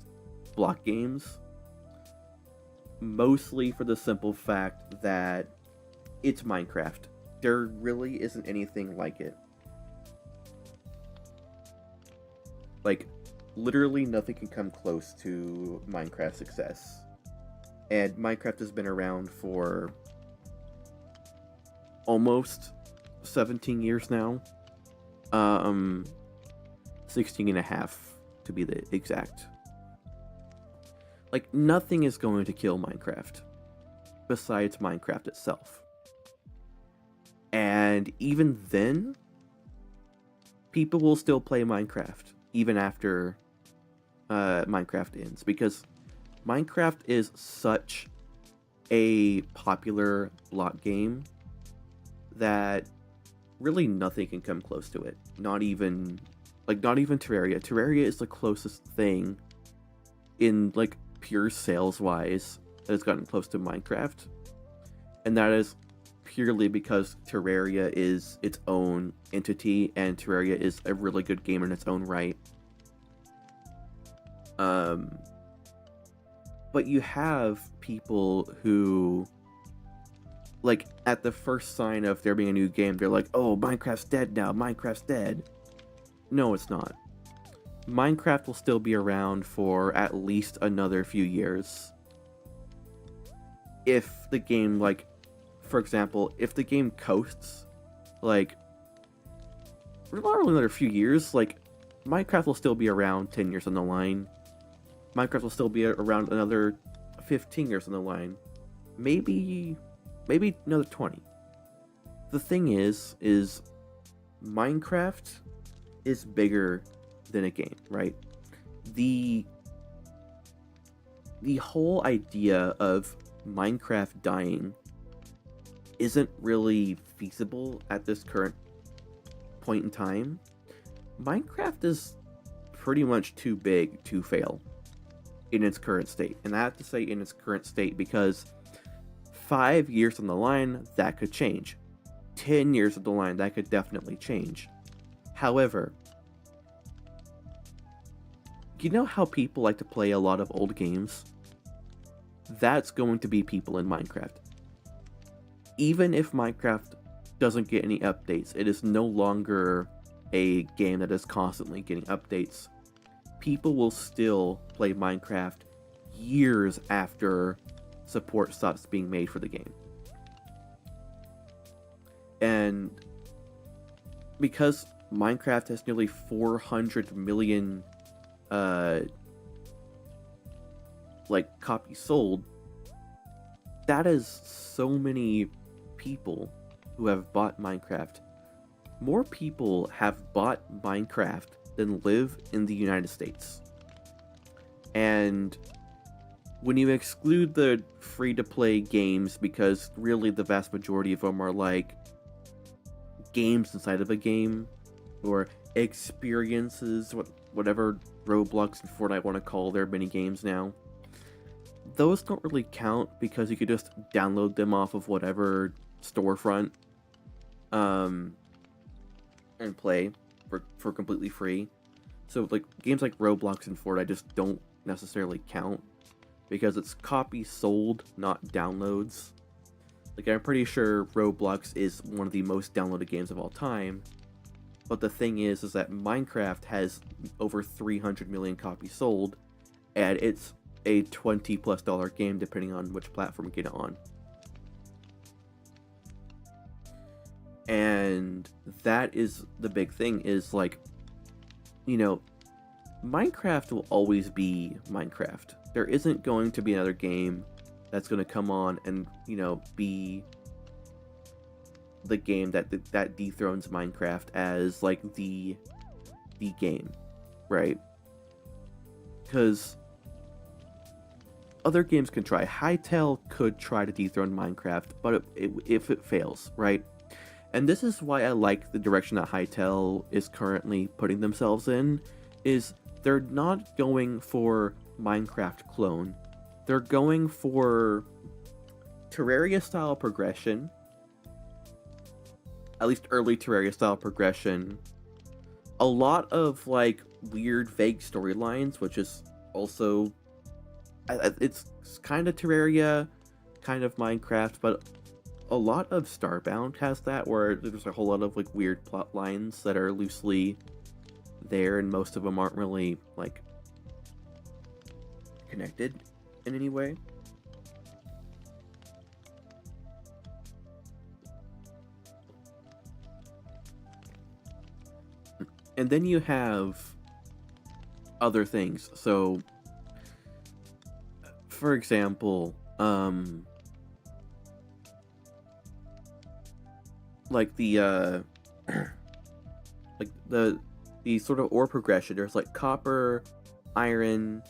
block games. Mostly for the simple fact that it's Minecraft. There really isn't anything like it. Like, literally nothing can come close to Minecraft's success. And Minecraft has been around for almost 17 years now. 16 and a half to be the exact. Like, nothing is going to kill Minecraft besides Minecraft itself. And even then, people will still play Minecraft even after Minecraft ends, because Minecraft is such a popular block game that really nothing can come close to it. Not even Terraria. Terraria is the closest thing in like pure sales wise that has gotten close to Minecraft, and that is purely because Terraria is its own entity and Terraria is a really good game in its own right. But you have people who, like, at the first sign of there being a new game, they're like, oh, Minecraft's dead now, Minecraft's dead. No, it's not. Minecraft will still be around for at least another few years. If the game, like, for example, if the game coasts, like, not really another few years, like, Minecraft will still be around 10 years on the line. Minecraft will still be around another 15 years on the line. Maybe another 20. The thing is Minecraft is bigger than a game, right? The whole idea of Minecraft dying isn't really feasible at this current point in time. Minecraft is pretty much too big to fail in its current state. And I have to say in its current state because 5 years on the line, that could change. 10 years on the line, that could definitely change. However, you know how people like to play a lot of old games? That's going to be people in Minecraft. Even if Minecraft doesn't get any updates, it is no longer a game that is constantly getting updates. People will still play Minecraft years after support stops being made for the game. And because Minecraft has nearly 400 million copies sold, that is so many people who have bought Minecraft. More people have bought Minecraft than live in the United States. And when you exclude the free-to-play games, because really the vast majority of them are like games inside of a game, or experiences, whatever Roblox and Fortnite want to call their mini games now. Those don't really count because you could just download them off of whatever storefront, and play for completely free. So like games like Roblox and Fortnite just don't necessarily count because it's copies sold, not downloads. Like, I'm pretty sure Roblox is one of the most downloaded games of all time, but the thing is that Minecraft has over 300 million copies sold, and it's a $20+ game depending on which platform you get it on. And that is the big thing, is like, you know, Minecraft will always be Minecraft. There isn't going to be another game that's going to come on and, you know, be the game that dethrones Minecraft as like the game, right? Because other games can try. Hytale could try to dethrone Minecraft, but if it fails, right? And this is why I like the direction that Hytale is currently putting themselves in, is they're not going for Minecraft clone. They're going for Terraria style progression, at least early Terraria style progression. A lot of like weird vague storylines, which is also, it's kind of Terraria, kind of Minecraft, but a lot of Starbound has that, where there's a whole lot of like weird plot lines that are loosely there, and most of them aren't really like connected in any way. And then you have other things. So, for example, like the like the sort of ore progression. There's like copper, iron,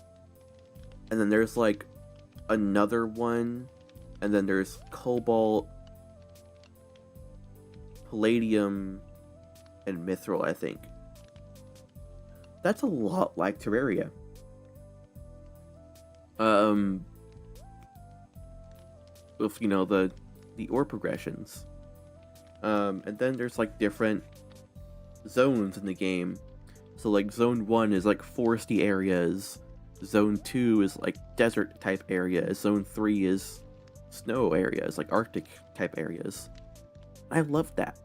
and then there's like another one, and then there's cobalt, palladium, and mithril, I think. That's a lot like Terraria. With, you know, the ore progressions. And then there's like different zones in the game. So like zone 1 is like foresty areas, zone 2 is like desert type areas, zone 3 is snow areas, like Arctic type areas. I love that.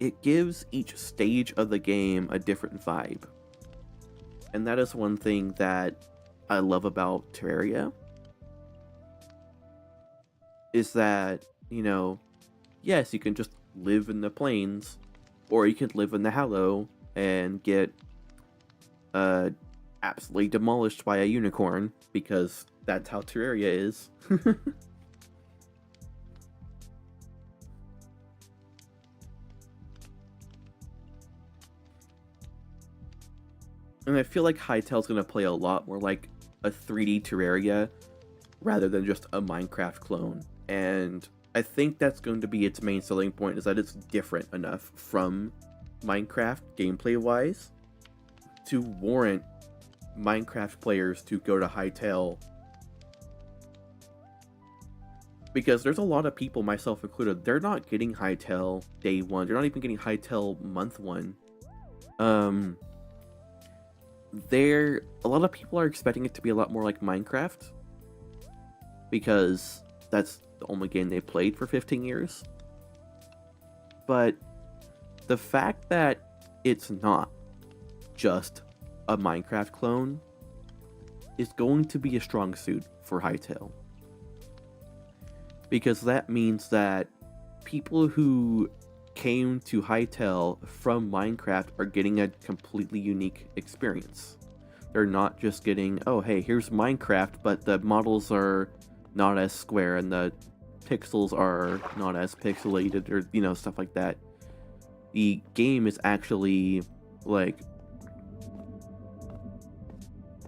It gives each stage of the game a different vibe. And that is one thing that I love about Terraria, is that, you know, yes, you can just live in the plains, or you can live in the Hallow and get absolutely demolished by a unicorn, because that's how Terraria is. And I feel like Hytale's gonna play a lot more like a 3D Terraria rather than just a Minecraft clone. And I think that's going to be its main selling point, is that it's different enough from Minecraft gameplay-wise to warrant Minecraft players to go to Hytale. Because there's a lot of people, myself included, they're not getting Hytale day 1. They're not even getting Hytale month 1. A lot of people are expecting it to be a lot more like Minecraft, because that's the only game they played for 15 years. But the fact that it's not just a Minecraft clone is going to be a strong suit for Hytale. Because that means that people who came to Hytale from Minecraft are getting a completely unique experience. They're not just getting, oh hey, here's Minecraft, but the models are not as square and the pixels are not as pixelated, or, you know, stuff like that. The game is actually like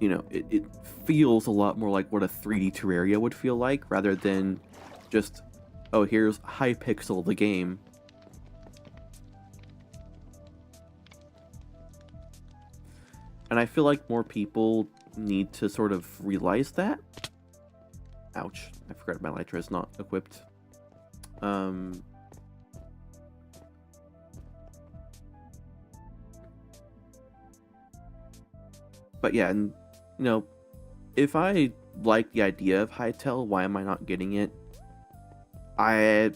it feels a lot more like what a 3D Terraria would feel like, rather than just, oh, here's Hypixel the game. And I feel like more people need to sort of realize that. Ouch, I forgot my Elytra is not equipped. But yeah, and if I like the idea of Hytale, why am I not getting it? I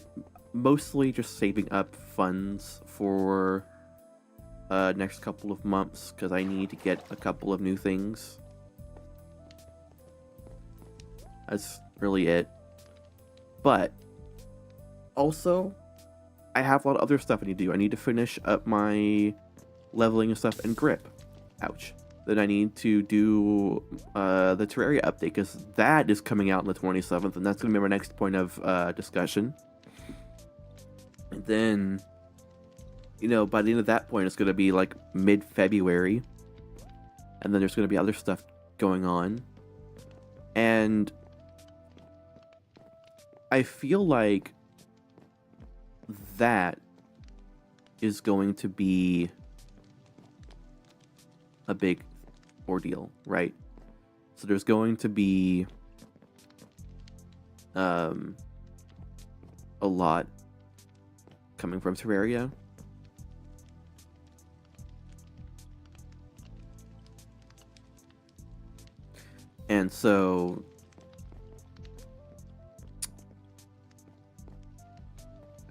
mostly just saving up funds for next couple of months because I need to get a couple of new things. That's really it. But also, I have a lot of other stuff I need to do. I need to finish up my leveling and stuff and grip. Ouch. Then I need to do the Terraria update, because that is coming out on the 27th, and that's going to be my next point of discussion. And then, by the end of that point, it's going to be like mid-February, and then there's going to be other stuff going on. And I feel like that is going to be a big ordeal, right? So there's going to be a lot coming from Terraria. And so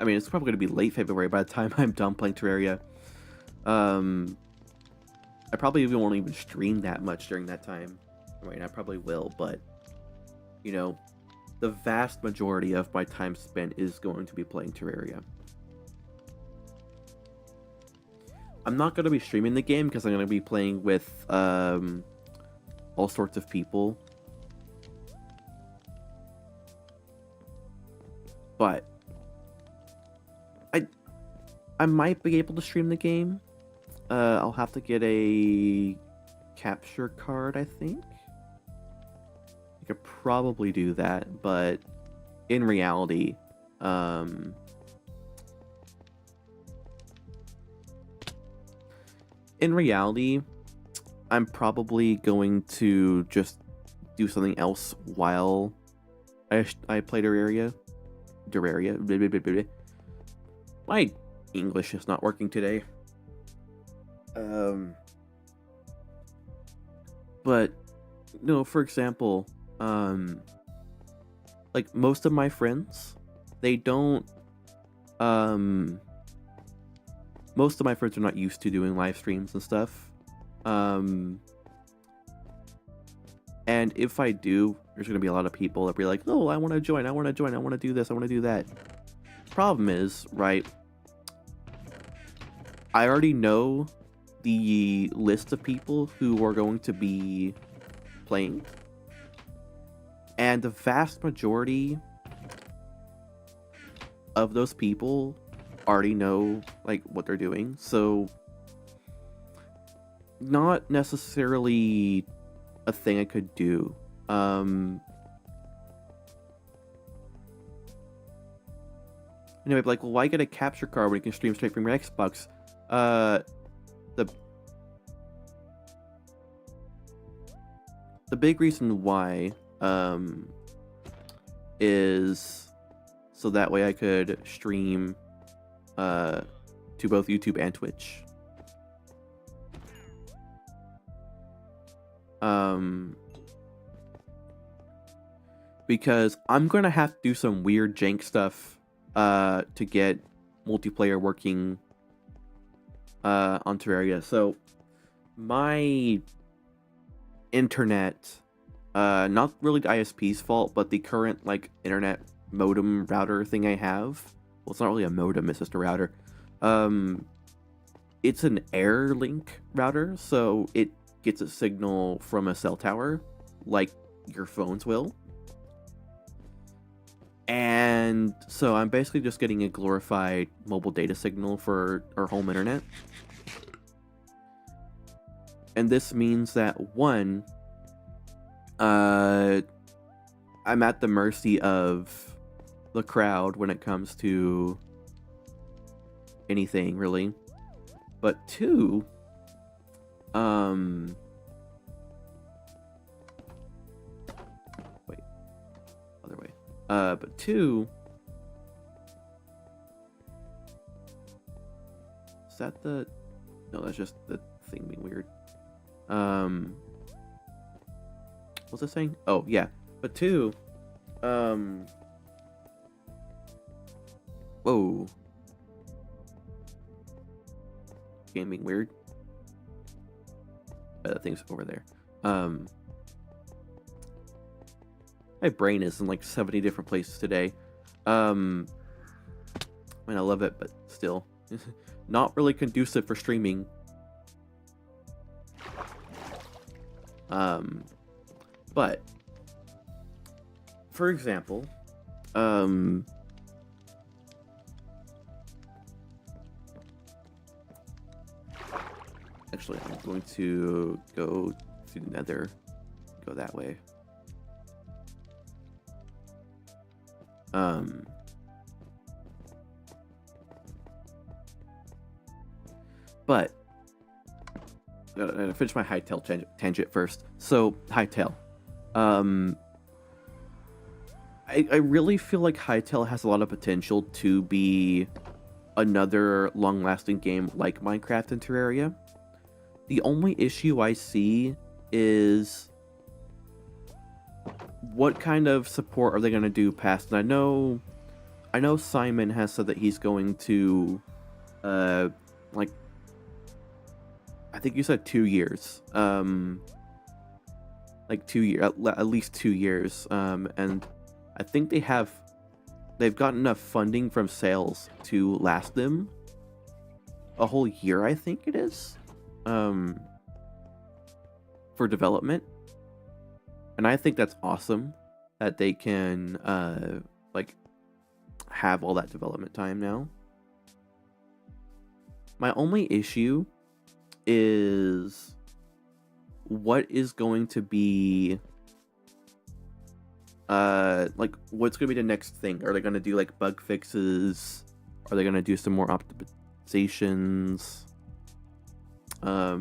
I mean, it's probably going to be late February by the time I'm done playing Terraria. I probably won't even stream that much during that time. I mean, I probably will, but the vast majority of my time spent is going to be playing Terraria. I'm not going to be streaming the game because I'm going to be playing with all sorts of people. But I might be able to stream the game. I'll have to get a capture card, I think. I could probably do that, but in reality, I'm probably going to just do something else while I play Terraria. My English is not working today. But for example, like most of my friends, most of my friends are not used to doing live streams and stuff. And if I do, there's gonna be a lot of people that be like, "Oh, I want to join. I want to join. I want to do this. I want to do that." Problem is, right? I already know the list of people who are going to be playing, and the vast majority of those people already know like what they're doing, so not necessarily a thing I could do. Anyway, like, well, why get a capture card when you can stream straight from your Xbox? The big reason why is so that way I could stream to both YouTube and Twitch. Because I'm gonna have to do some weird jank stuff to get multiplayer working on Terraria. So my internet, not really the ISP's fault, but the current like internet modem router thing I have. Well, it's not really a modem; it's just a router. It's an Airlink router, so it gets a signal from a cell tower, like your phones will. And so I'm basically just getting a glorified mobile data signal for our home internet. And this means that, one, I'm at the mercy of the crowd when it comes to anything, really. But two, wait, other way. But two, is that the? No, that's just the thing being weird. What's it saying? Oh yeah, but two, whoa, game being weird. That thing's over there. My brain is in like 70 different places today. I mean, I love it, but still, not really conducive for streaming. But for example, actually, I'm going to go to the Nether, go that way. But I'm gonna finish my Hytale tangent first. So Hytale, I really feel like Hytale has a lot of potential to be another long-lasting game like Minecraft and Terraria. The only issue I see is what kind of support are they going to do past? And I know Simon has said that he's going to, like, I think you said 2 years, like 2 years, at least 2 years, and I think they've got enough funding from sales to last them a whole year, I think it is, for development. And I think that's awesome that they can, like, have all that development time now. My only issue is what is going to be, like, what's going to be the next thing? Are they going to do, like, bug fixes? Are they going to do some more optimizations? Are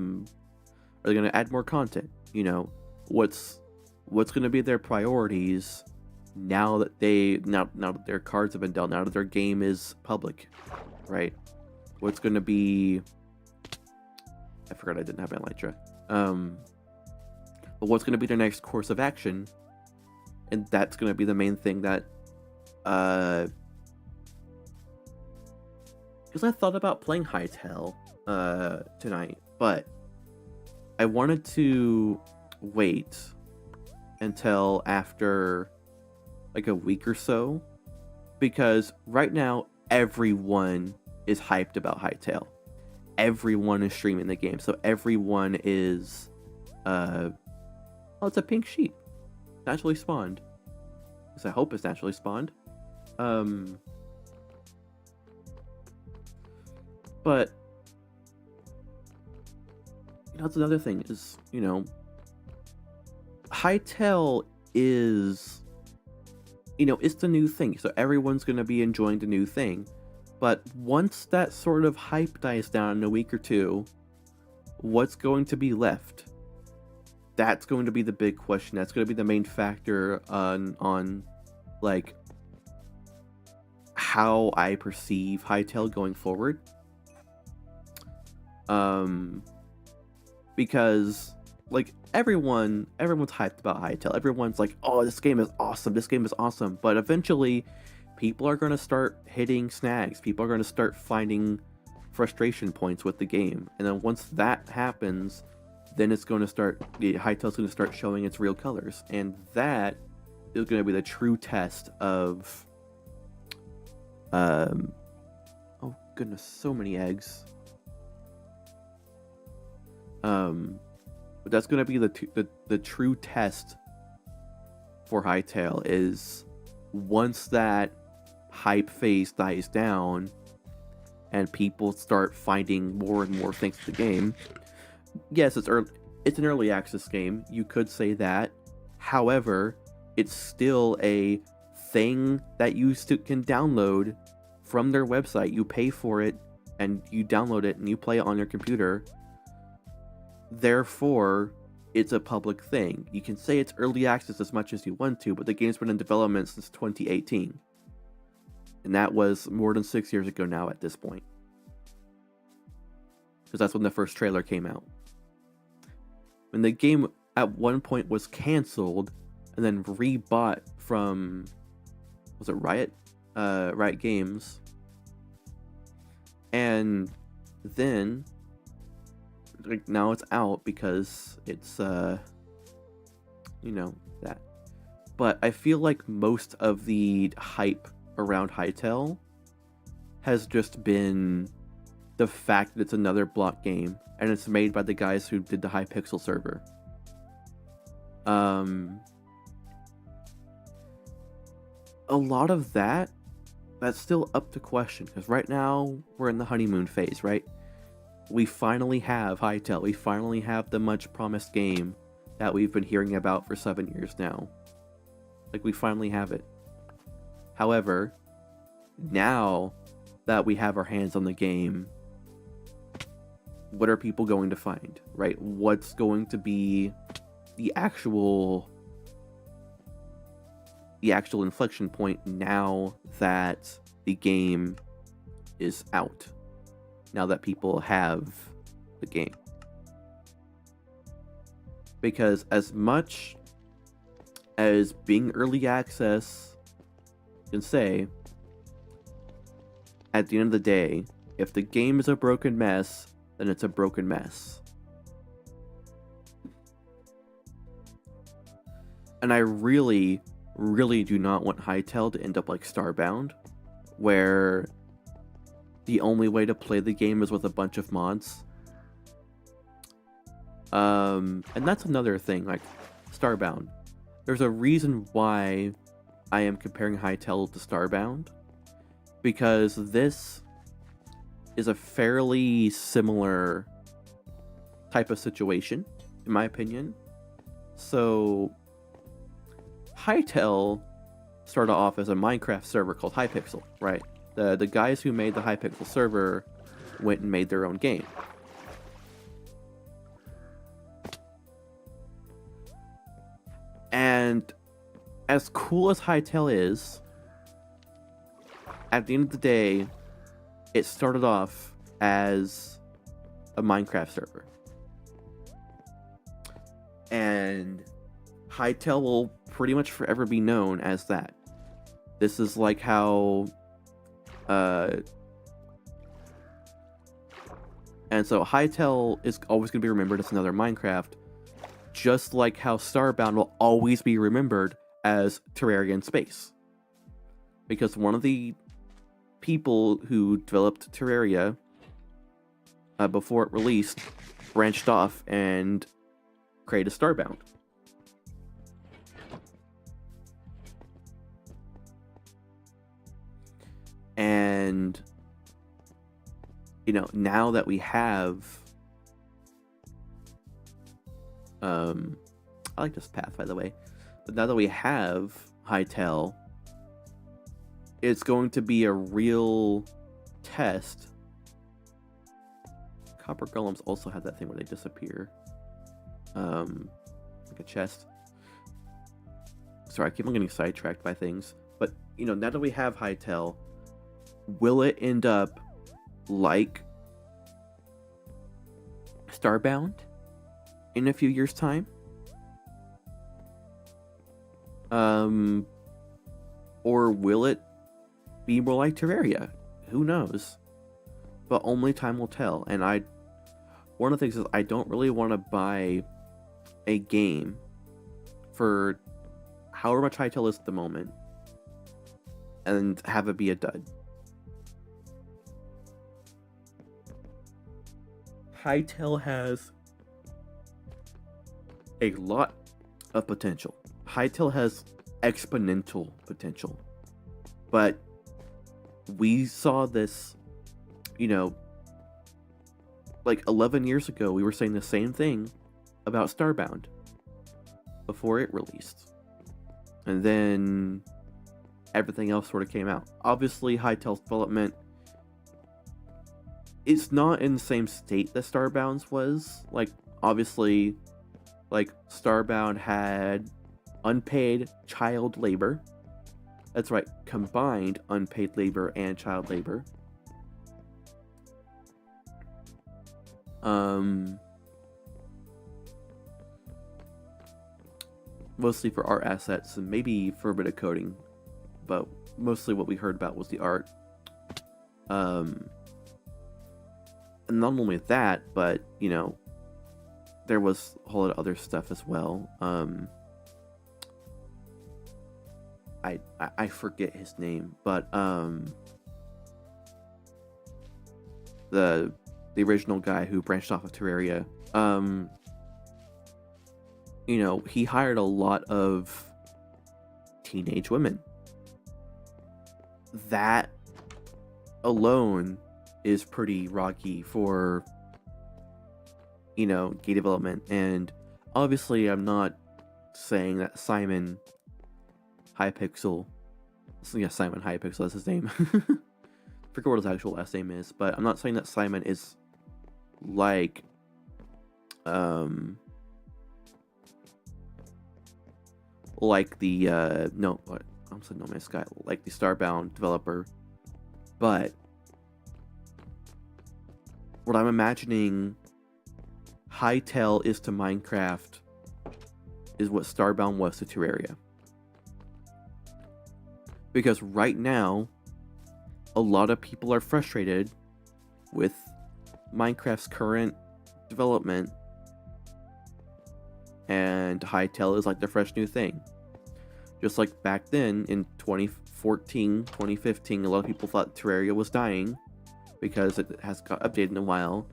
they going to add more content? You know, what's going to be their priorities now that now that their cards have been dealt, now that their game is public, right? What's going to be, I forgot I didn't have Elytra. But what's going to be their next course of action? And that's going to be the main thing that, because I thought about playing Hytale tonight, but I wanted to wait until after like a week or so, because right now everyone is hyped about Hytale. Everyone is streaming the game, so everyone is oh, it's a pink sheep, naturally spawned. Because I hope it's naturally spawned. But you know, that's another thing is, you know, Hytale is, you know, it's the new thing, so everyone's going to be enjoying the new thing. But once that sort of hype dies down in a week or two, what's going to be left? That's going to be the big question. That's going to be the main factor on like how I perceive Hytale going forward. Because like everyone's hyped about Hytale. Everyone's like, "Oh, this game is awesome. This game is awesome." But eventually, people are going to start hitting snags. People are going to start finding frustration points with the game. And then once that happens, then it's going to start, Hytale's going to start showing its real colors. And that is going to be the true test of, oh goodness, so many eggs. But that's going to be the true test for Hytale, is once that hype phase dies down and people start finding more and more things to the game. Yes, it's an early access game. You could say that. However, it's still a thing that you can download from their website. You pay for it and you download it and you play it on your computer. Therefore, it's a public thing. You can say it's early access as much as you want to, but the game's been in development since 2018. And that was more than 6 years ago now at this point. Because that's when the first trailer came out. When the game at one point was canceled and then rebought from, was it Riot? Riot Games. And then, like, now it's out because it's, you know, that. But I feel like most of the hype around Hytale has just been the fact that it's another block game and it's made by the guys who did the Hypixel server. A lot of that's still up to question, because right now we're in the honeymoon phase, right? We finally have Hytale. We finally have the much promised game that we've been hearing about for 7 years now. Like, we finally have it. However, now that we have our hands on the game, what are people going to find, right? What's going to be the actual inflection point now that the game is out? Now that people have the game. Because as much as being early access can say, at the end of the day, if the game is a broken mess, then it's a broken mess. And I really, really do not want Hytale to end up like Starbound, where the only way to play the game is with a bunch of mods. And that's another thing, like Starbound. There's a reason why I am comparing Hytale to Starbound, because this is a fairly similar type of situation, in my opinion. So, Hytale started off as a Minecraft server called Hypixel, right? The guys who made the Hypixel server went and made their own game. And as cool as Hytale is, at the end of the day, it started off as a Minecraft server. And Hytale will pretty much forever be known as that. This is like how... and so Hytale is always going to be remembered as another Minecraft, just like how Starbound will always be remembered as Terraria in space. Because one of the people who developed Terraria before it released branched off and created Starbound. And, you know, now that we have I like this path, by the way, but now that we have Hytale, it's going to be a real test. Copper golems also have that thing where they disappear, like a chest. Sorry, I keep on getting sidetracked by things, but you know, now that we have Hytale, will it end up like Starbound in a few years' time? Or will it be more like Terraria? Who knows? But only time will tell. And one of the things is, I don't really want to buy a game for however much Hytale is at the moment and have it be a dud. Hytale has a lot of potential. Hytale has exponential potential. But we saw this, you know, like 11 years ago, we were saying the same thing about Starbound. before it released. And then everything else sort of came out. Obviously, Hytel's development, it's not in the same state that Starbound's was. Like, obviously, like, Starbound had unpaid child labor. That's right, combined unpaid labor and child labor. Mostly for art assets and maybe for a bit of coding, but mostly what we heard about was the art. And not only that, but you know, there was a whole lot of other stuff as well. I forget his name, but the original guy who branched off of Terraria, you know, he hired a lot of teenage women. That alone is pretty rocky for, you know, game development. And obviously I'm not saying that Simon Hypixel, yeah, Simon Hypixel, that's his name. Forget what his actual last name is, but I'm not saying that Simon is like the no, I'm saying No Man's Sky, like the Starbound developer, but what I'm imagining Hytale is to Minecraft is what Starbound was to Terraria. Because right now, a lot of people are frustrated with Minecraft's current development, and Hytale is like the fresh new thing. Just like back then in 2014, 2015, a lot of people thought Terraria was dying because it has got updated in a while.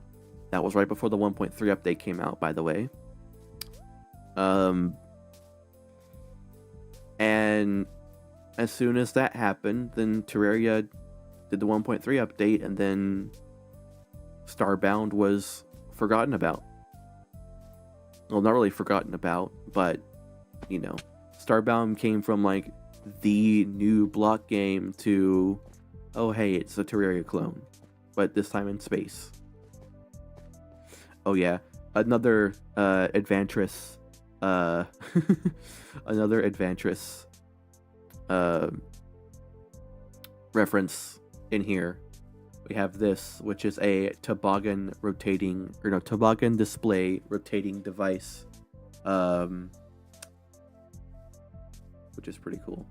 That was right before the 1.3 update came out, by the way. And as soon as that happened, then Terraria did the 1.3 update, and then Starbound was forgotten about. Well, not really forgotten about, but, you know, Starbound came from, like, the new block game to, oh, hey, it's a Terraria clone, but this time in space. Oh, yeah, another Advantress, another Advantress reference in here. We have this, which is a toboggan display rotating device, which is pretty cool.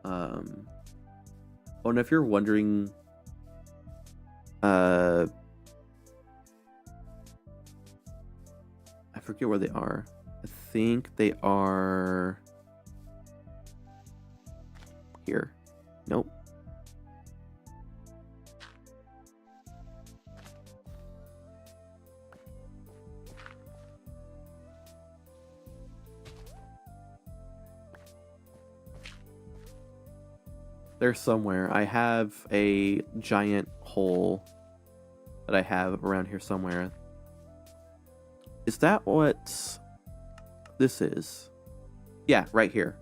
Oh, and if you're wondering, I forget where they are. I think they are here. Nope. They're somewhere. I have a giant hole that I have around here somewhere. Is that what this is? Yeah, right here.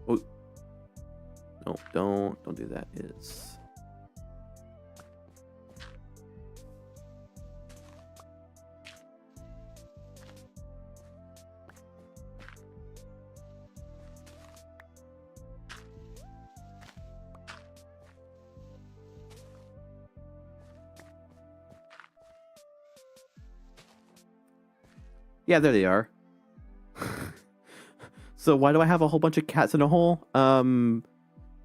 Oh, no, don't do that. It's yeah, there they are. So why do I have a whole bunch of cats in a hole?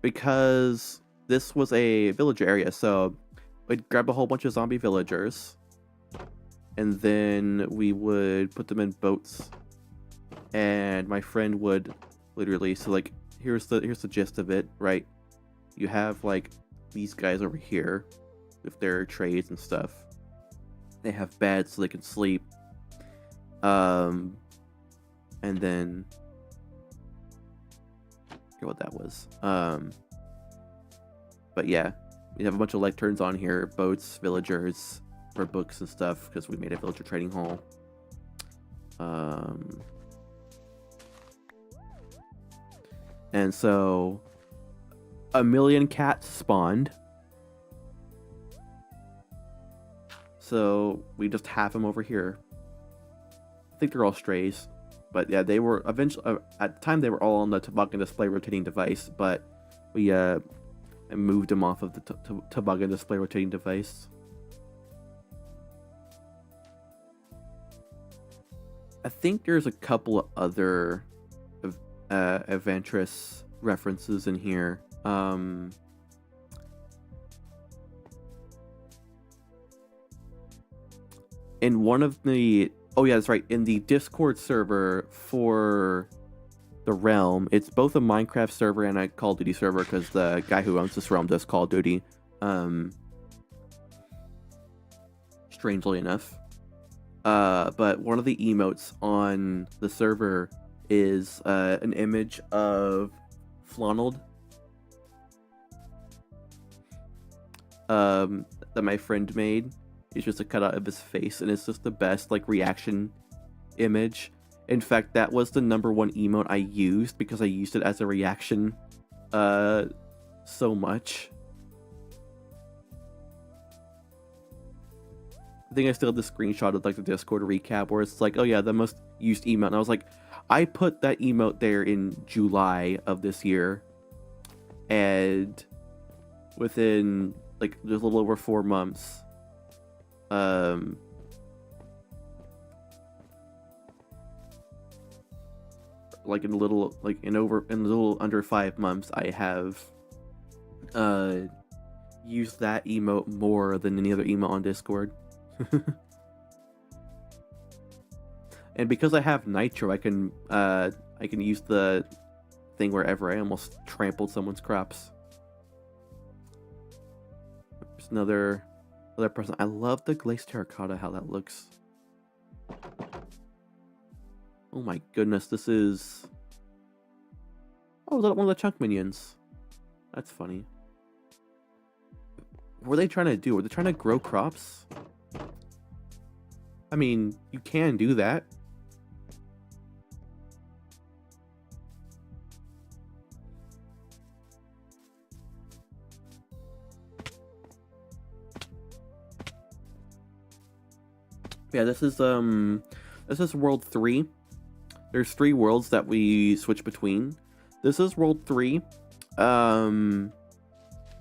Because this was a villager area, so we'd grab a whole bunch of zombie villagers, and then we would put them in boats, and my friend would literally, so like, here's the gist of it, right? You have like these guys over here with their trays and stuff. They have beds so they can sleep. And then I forget what that was. But yeah, we have a bunch of lecterns on here, boats, villagers, for books and stuff because we made a villager trading hall. And so a million cats spawned. So we just have them over here. I think they're all strays. But yeah, they were eventually, at the time they were all on the toboggan display rotating device, but we moved them off of the toboggan display rotating device. I think there's a couple of other Adventurous references in here. In one of the... Oh yeah, that's right. In the Discord server for the Realm, it's both a Minecraft server and a Call of Duty server because the guy who owns this realm does Call of Duty. Strangely enough. But one of the emotes on the server is an image of Flonald. That my friend made. It's just a cutout of his face, and it's just the best like reaction image. In fact, that was the #1 emote I used because I used it as a reaction so much. I think I still have the screenshot of like the Discord recap where it's like, oh yeah, the most used emote. And I was like, I put that emote there in July of this year, and within like just a little over 4 months, like in a little under 5 months, I have used that emote more than any other emote on Discord. And because I have Nitro, I can use the thing wherever. I almost trampled someone's crops. There's another person. I love the glazed terracotta, how that looks. Oh my goodness, this is... Oh, is that one of the chunk minions? That's funny. What were they trying to do? Were they trying to grow crops? I mean, you can do that. Yeah, this is world 3. There's 3 worlds that we switch between. This is world 3. I'm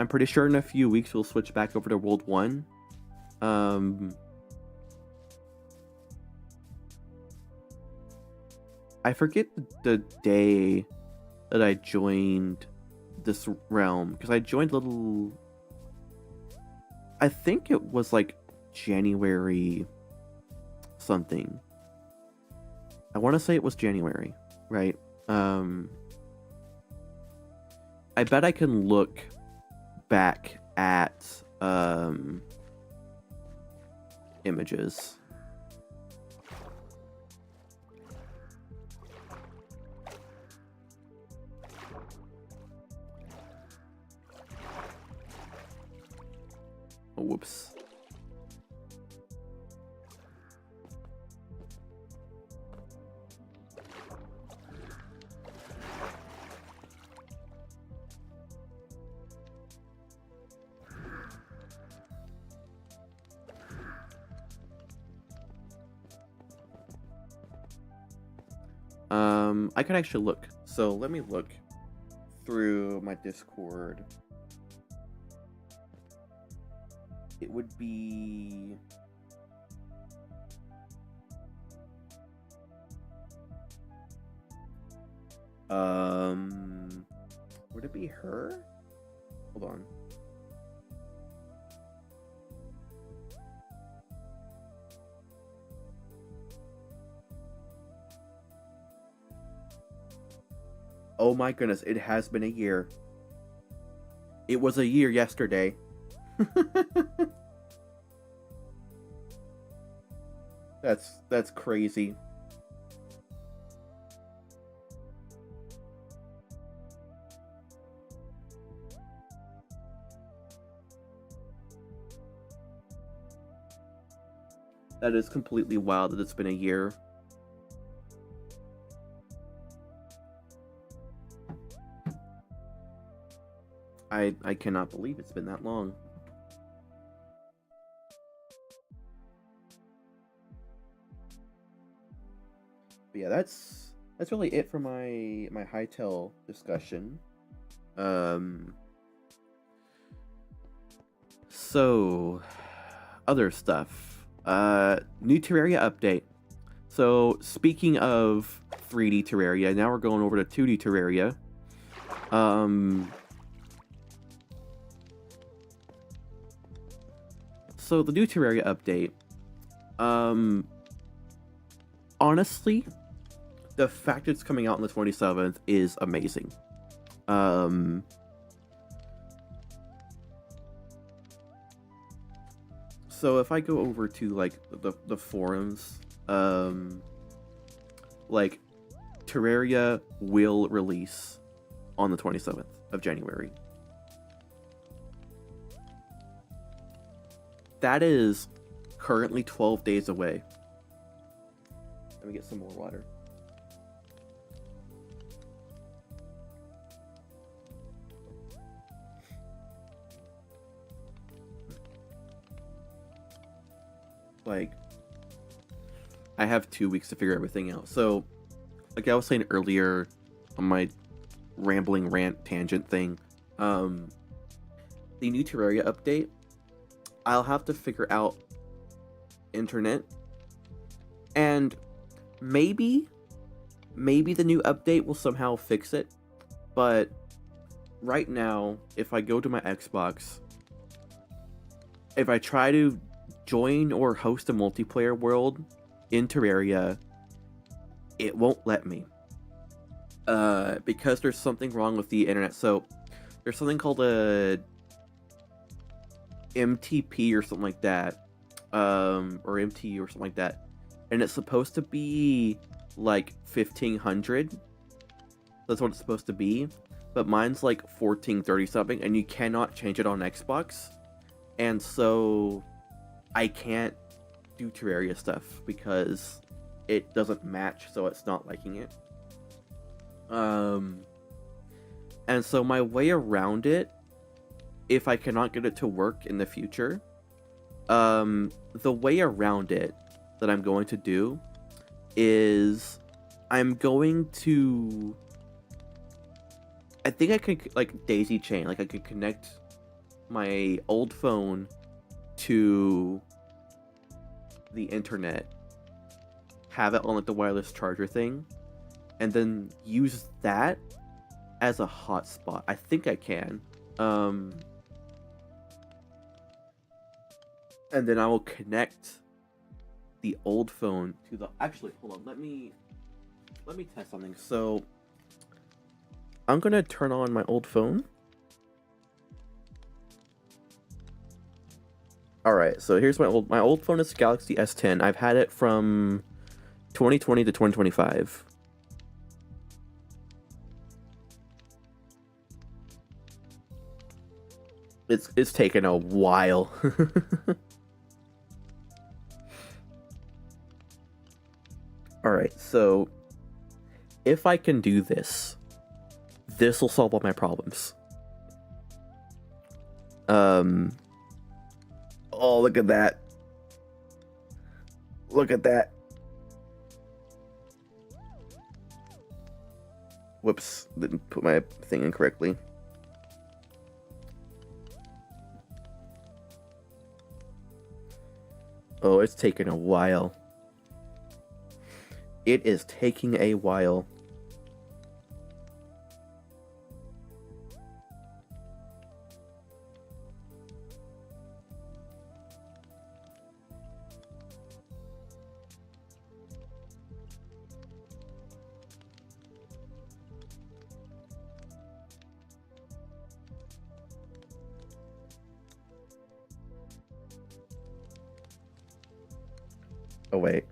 pretty sure in a few weeks we'll switch back over to world 1. I forget the day that I joined this realm, because I joined I think it was like January something. I want to say it was January, right? I bet I can look back at images. Oh, whoops. I can actually look. So let me look through my Discord. It would be... Would it be her? Hold on. Oh my goodness, it has been a year. It was a year yesterday. That's crazy. That is completely wild that it's been a year. I cannot believe it's been that long. But yeah, that's really it for my Hytale discussion. So other stuff. New Terraria update. So speaking of 3D Terraria, now we're going over to 2D Terraria. So the new Terraria update. Honestly, the fact it's coming out on the 27th is amazing. So if I go over to like the forums, like Terraria will release on the 27th of January. That is currently 12 days away. Let me get some more water. Like, I have 2 weeks to figure everything out. So, like I was saying earlier on my rambling rant tangent thing, the new Terraria update, I'll have to figure out internet, and maybe the new update will somehow fix it. But right now, if I go to my Xbox, if I try to join or host a multiplayer world in Terraria, it won't let me. Because there's something wrong with the internet. So there's something called a MTP or something like that, or MTU or something like that, and it's supposed to be like 1500. That's what it's supposed to be, but mine's like 1430 something, and you cannot change it on Xbox, and so I can't do Terraria stuff because it doesn't match, so it's not liking it. And so my way around it, if I cannot get it to work in the future, the way around it that I'm going to do is I'm going to, I think I could like daisy chain, like I could connect my old phone to the internet, have it on like the wireless charger thing, and then use that as a hotspot. I think I can. And then I will connect the old phone to the... Actually, hold on. Let me test something. So, I'm going to turn on my old phone. Alright, so here's my old phone is Galaxy S10. I've had it from 2020 to 2025. It's taken a while. Alright, so if I can do this, this will solve all my problems. Oh, look at that. Look at that. Whoops, didn't put my thing in correctly. Oh, it's taking a while. It is taking a while. Oh, wait.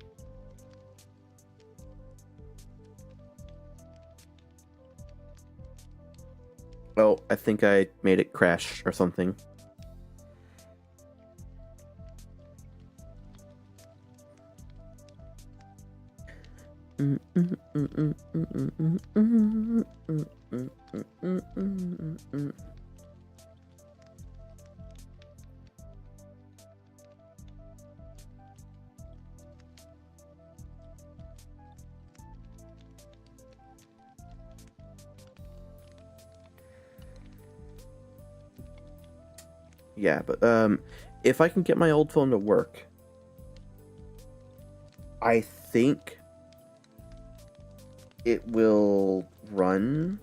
Oh, I think I made it crash or something. Yeah, but if I can get my old phone to work, I think it will run.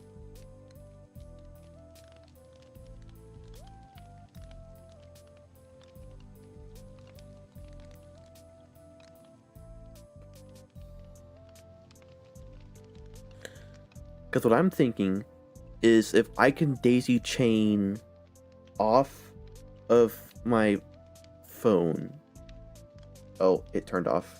Because what I'm thinking is if I can daisy chain off of my phone. Oh, it turned off.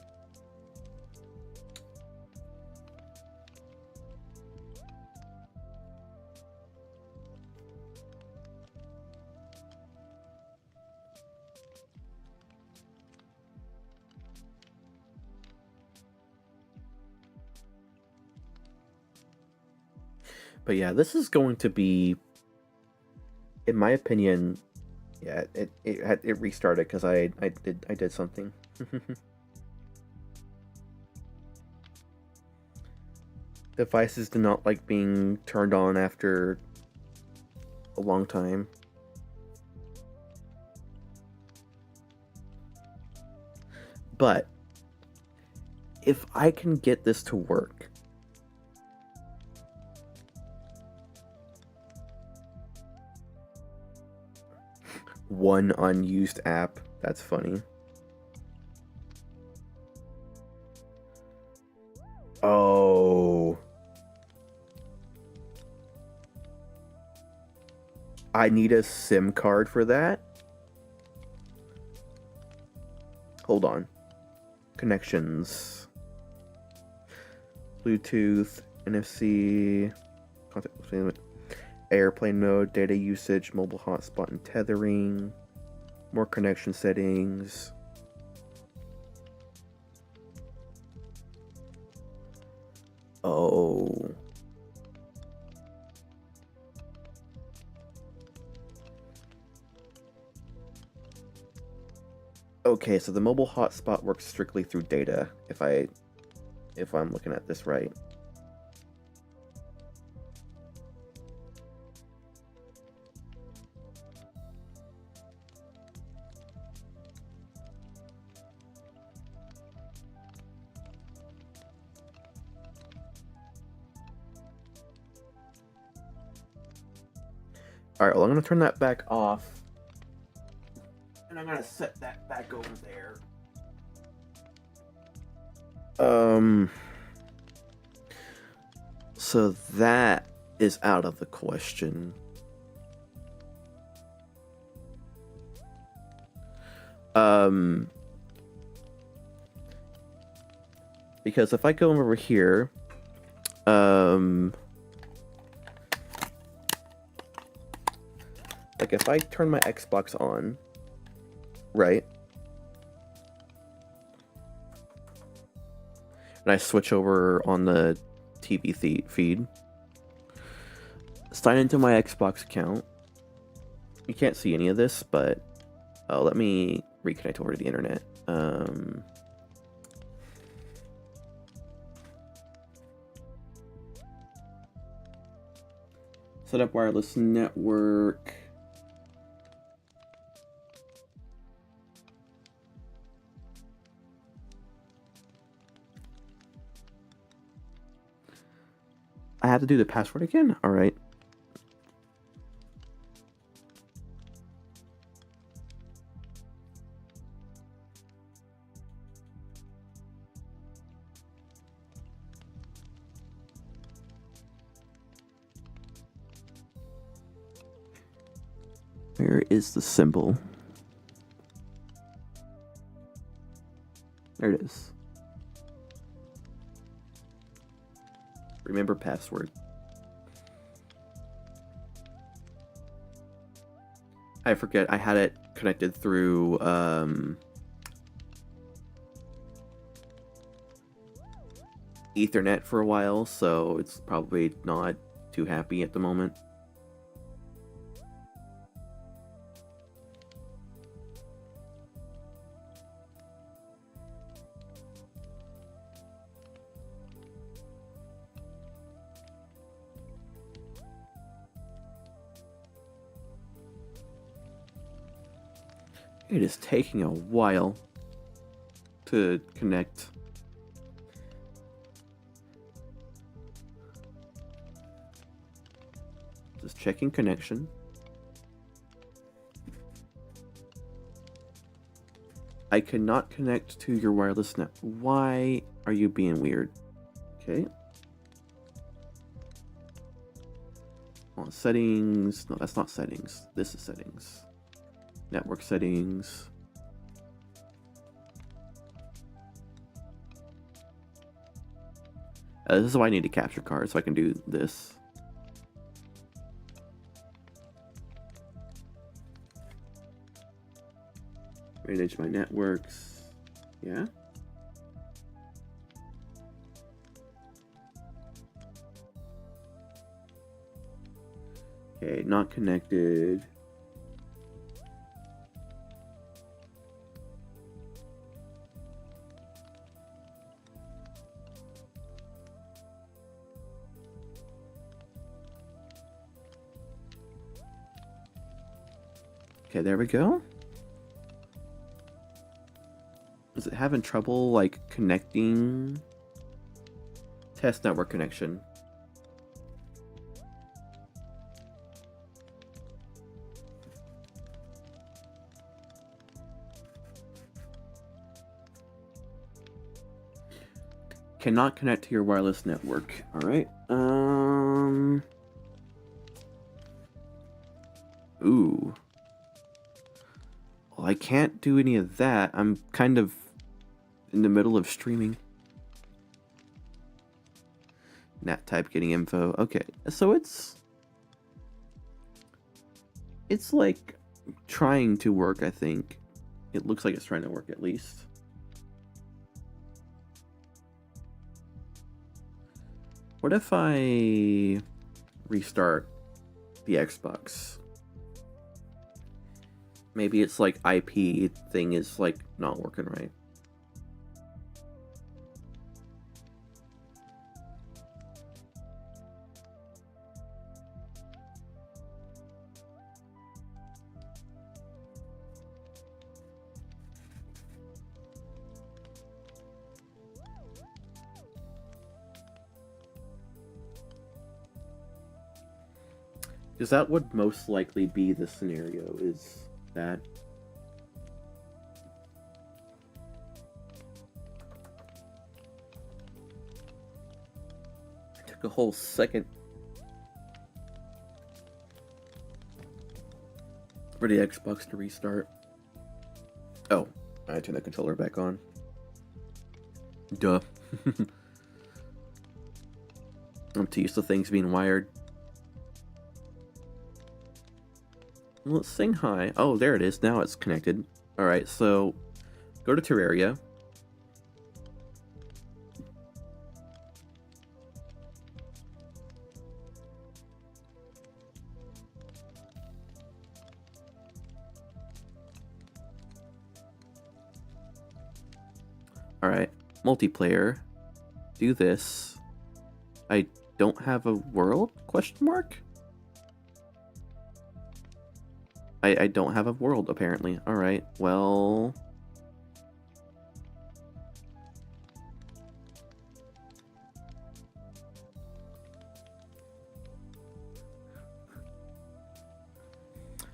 But yeah, this is going to be, in my opinion, yeah, it restarted because I did something. Devices do not like being turned on after a long time. But if I can get this to work, one unused app, that's funny. Oh, I need a SIM card for that. Hold on. Connections. Bluetooth, NFC, contact, airplane mode, data usage, mobile hotspot and tethering, more connection settings. Oh. Okay, so the mobile hotspot works strictly through data, if I'm looking at this right. Alright, well, I'm going to turn that back off. And I'm going to set that back over there. So that is out of the question. Because if I go over here, like if I turn my Xbox on, right? And I switch over on the TV feed, sign into my Xbox account. You can't see any of this, but let me reconnect over to the internet. Set up wireless network. I have to do the password again? Alright. Where is the symbol? There it is. Remember password. I forget, I had it connected through, Ethernet for a while, so it's probably not too happy at the moment. It is taking a while to connect. Just checking connection. I cannot connect to your wireless net. Why are you being weird? Okay. On settings. No, that's not settings. This is settings. Network settings. This is why I need a capture card so I can do this. Manage my networks. Yeah. Okay, not connected. Okay, there we go. Is it having trouble, like, connecting? Test network connection. Cannot connect to your wireless network. Alright. Ooh. Well, I can't do any of that. I'm kind of in the middle of streaming. Nat type getting info. Okay, so it's like trying to work, I think. It looks like it's trying to work at least. What if I restart the Xbox? Maybe it's like IP thing is like not working right. Because that would most likely be the scenario, is that. It took a whole second for the Xbox to restart. Oh, I turned the controller back on. Duh. I'm too used to things being wired. Let's sing hi. Oh, there it is. Now it's connected. Alright, so go to Terraria. Alright, multiplayer. Do this. I don't have a world? Question mark? I don't have a world, apparently. Alright, well.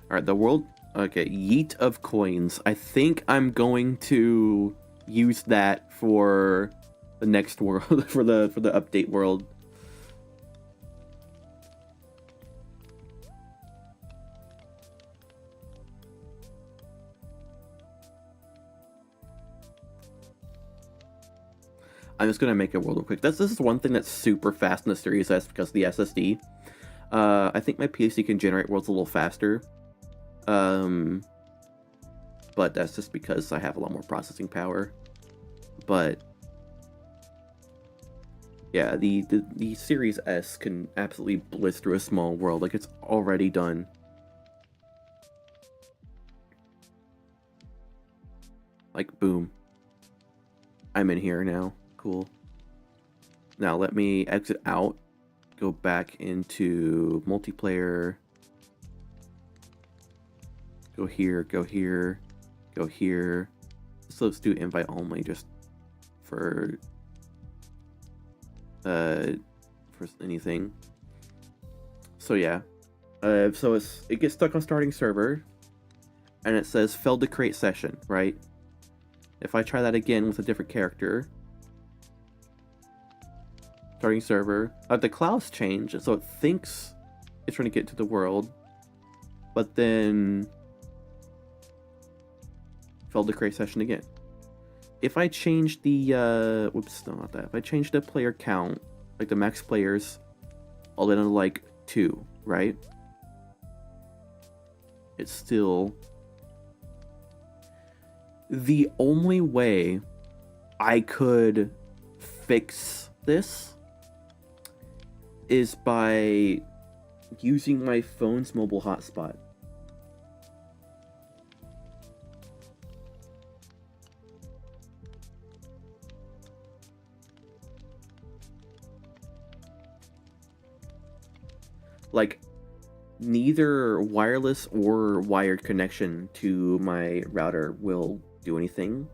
Alright, the world. Okay, yeet of coins. I think I'm going to use that for the next world, for the update world. I'm just gonna make a world real quick. This is one thing that's super fast in the Series S because of the SSD. I think my PC can generate worlds a little faster. But that's just because I have a lot more processing power. But Yeah, the Series S can absolutely blitz through a small world. Like, it's already done. Like, boom. I'm in here now. Cool. Now let me exit out. Go back into multiplayer. Go here, go here, go here. So let's do invite only just for anything. So yeah. So it gets stuck on starting server and it says failed to create session, right? If I try that again with a different character, starting server, the clouds change, so it thinks it's trying to get to the world, but then failed to create session again. If I change the whoops, no, not that. If I change the player count, like the max players, all the way down to like 2, right? It's still the only way I could fix this is by using my phone's mobile hotspot. Like, neither wireless or wired connection to my router will do anything.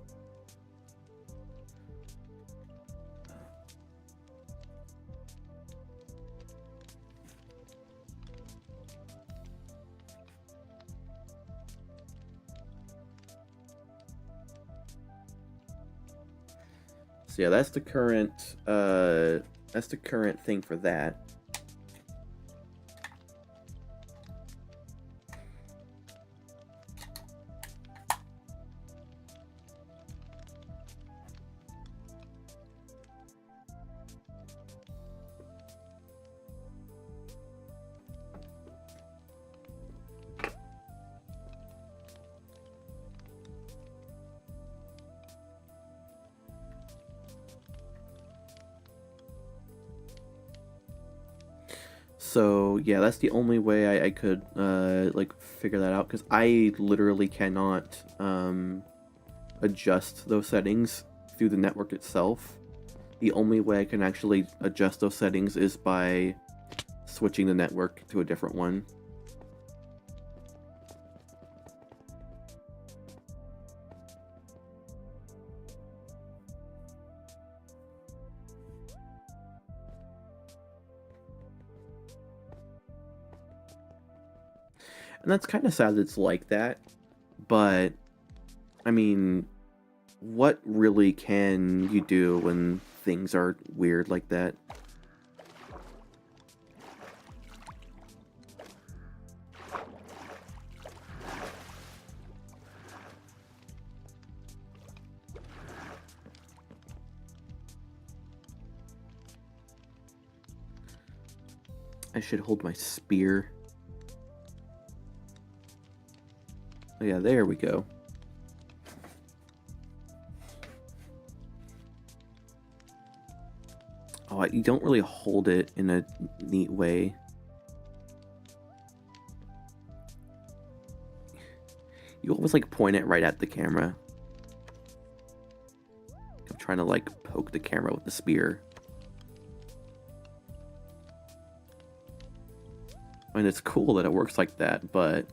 So yeah, that's the current thing for that. So yeah, that's the only way I could like figure that out, because I literally cannot adjust those settings through the network itself. The only way I can actually adjust those settings is by switching the network to a different one. And that's kind of sad that it's like that, but I mean, what really can you do when things are weird like that? I should hold my spear. Oh yeah, there we go. Oh, you don't really hold it in a neat way. You always like point it right at the camera. I'm trying to like poke the camera with the spear. I mean, it's cool that it works like that, but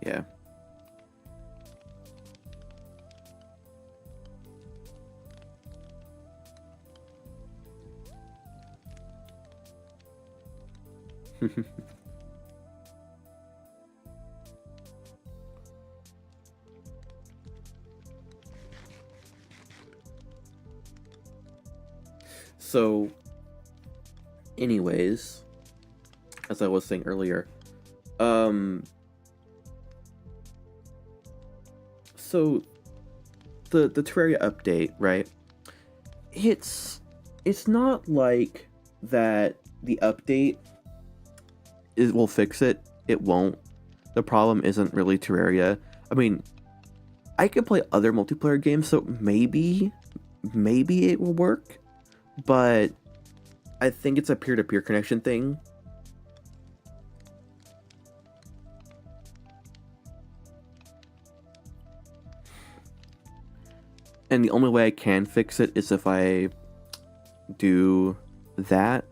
yeah. So, anyways, as I was saying earlier, so the Terraria update, right? It's not like that the update will fix it. It won't. The problem isn't really Terraria. I mean, I could play other multiplayer games, so maybe it will work. but I think it's a peer-to-peer connection thing. And the only way I can fix it is if I do that.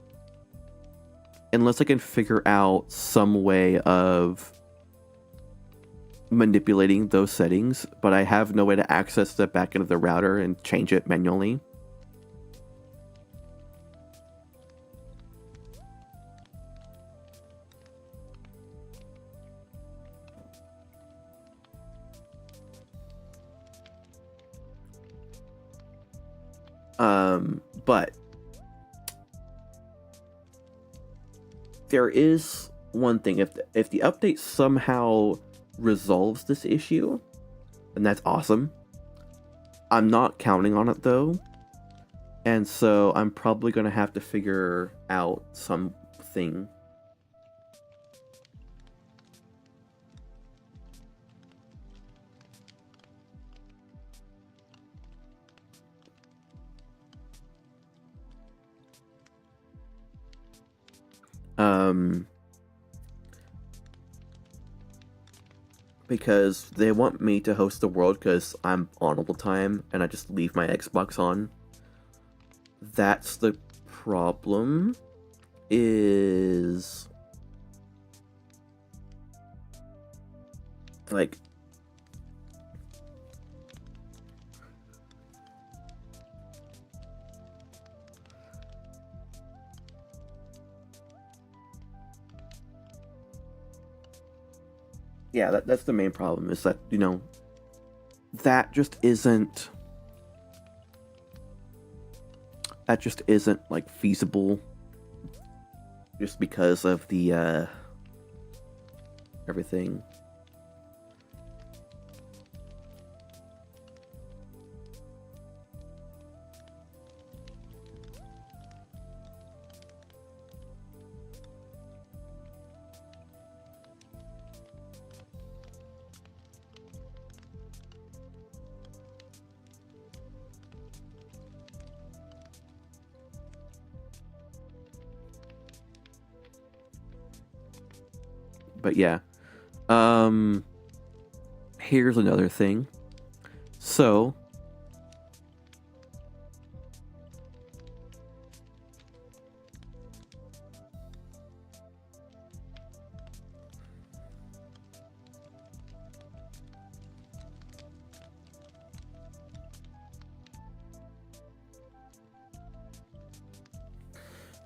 Unless I can figure out some way of manipulating those settings, but I have no way to access the back end of the router and change it manually. But there is one thing. If the update somehow resolves this issue, then that's awesome. I'm not counting on it though, and so I'm probably gonna have to figure out something. Because they want me to host the world because I'm on all the time and I just leave my Xbox on. That's the problem. Is like yeah, that's the main problem, is that, you know, that just isn't like feasible, just because of the everything. But yeah, here's another thing. So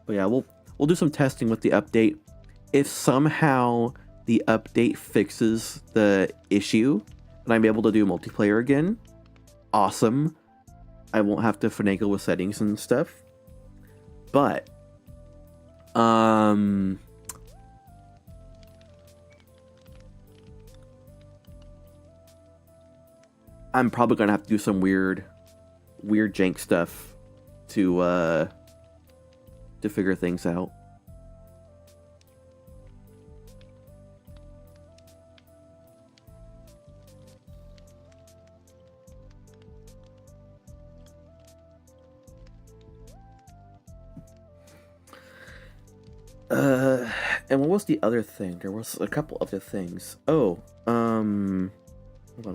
yeah, we'll do some testing with the update. If somehow the update fixes the issue and I'm able to do multiplayer again, awesome. I won't have to finagle with settings and stuff. But I'm probably gonna have to do some weird jank stuff to figure things out. And what was the other thing? There was a couple other things. Oh, hold on,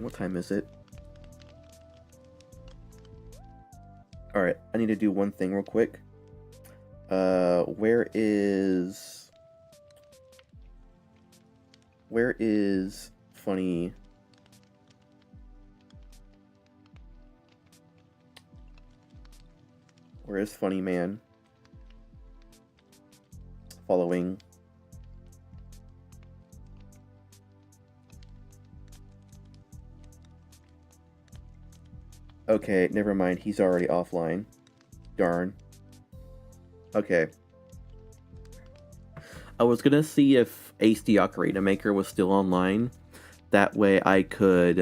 what time is it? Alright, I need to do one thing real quick. Where is funny? Where is funny man? Following. Okay, never mind. He's already offline. Darn. Okay. I was gonna see if Ace the Ocarina Maker was still online. That way I could,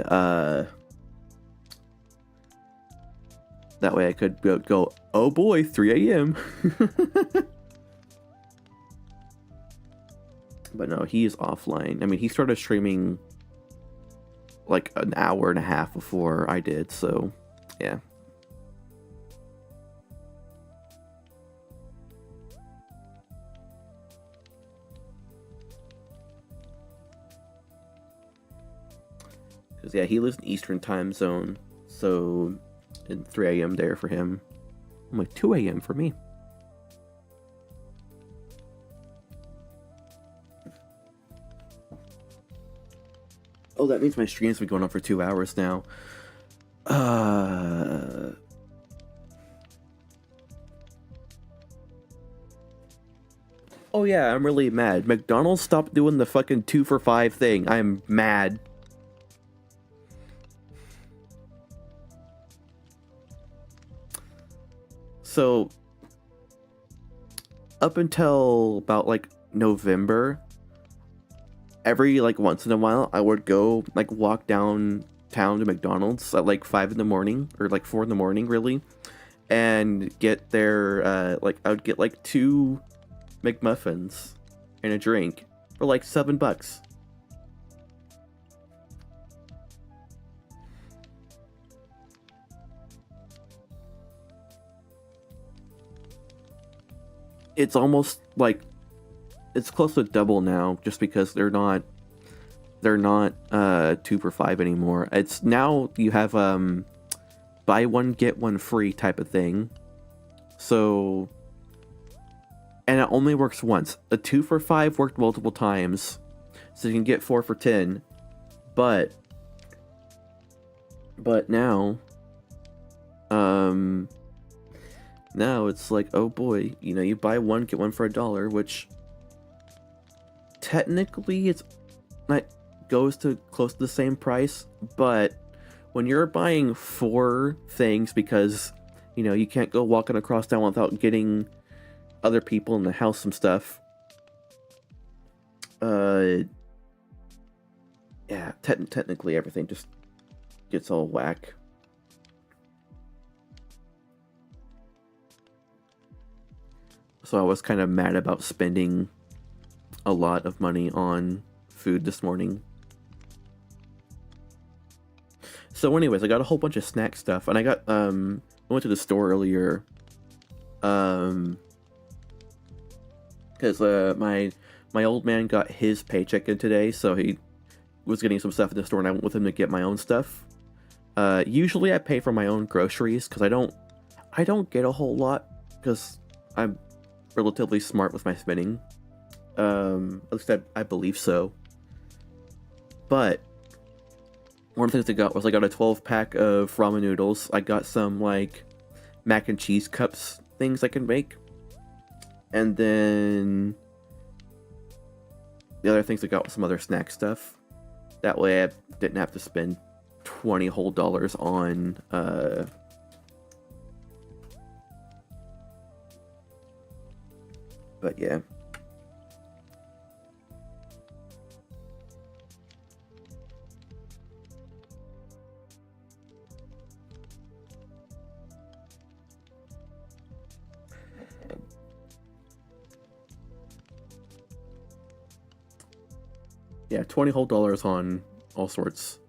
go, oh boy, 3 a.m. But no, he is offline. I mean, he started streaming like an hour and a half before I did, so yeah. Because, yeah, he lives in Eastern time zone. So, it's 3 a.m. there for him. I'm like, 2 a.m. for me. Oh, that means my stream's been going on for 2 hours now. Oh yeah, I'm really mad. McDonald's stopped doing the fucking 2 for $5 thing. I'm mad. So, up until about like November, every like once in a while, I would go like walk downtown to McDonald's at like 5 in the morning or like 4 in the morning, really, and get their like I would get like 2 McMuffins and a drink for like $7. It's almost like it's close to double now, just because they're not 2 for $5 anymore. It's now you have buy one get one free type of thing. So, and it only works once. A 2 for $5 worked multiple times, so you can get 4 for $10. But now, now it's like, oh boy, you know, you buy one get one for $1, which technically it's not goes to close to the same price, but when you're buying 4 things because, you know, you can't go walking across town without getting other people in the house some stuff, yeah, technically everything just gets all whack. So I was kind of mad about spending a lot of money on food this morning. So anyways, I got a whole bunch of snack stuff, and I got I went to the store earlier because my old man got his paycheck in today, so he was getting some stuff in the store, and I went with him to get my own stuff. Usually I pay for my own groceries because I don't get a whole lot because I'm relatively smart with my spending. At least I believe so. But one of the things I got was I got a 12-pack of ramen noodles. I got some like mac and cheese cups things I can make. And then the other things I got was some other snack stuff. That way I didn't have to spend $20 whole on but yeah. Yeah, $20 whole on all sorts.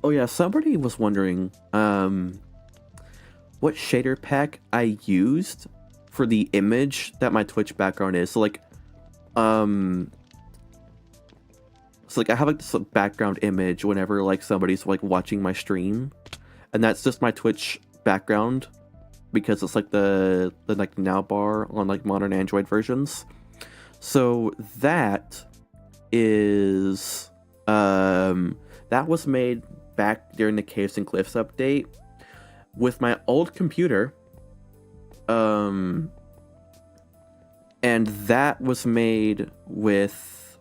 Oh yeah, somebody was wondering what shader pack I used for the image that my Twitch background is. So like I have like this background image whenever like somebody's like watching my stream, and that's just my Twitch background because it's like the like now bar on like modern Android versions. So that is that was made back during the Caves and Cliffs update with my old computer, and that was made with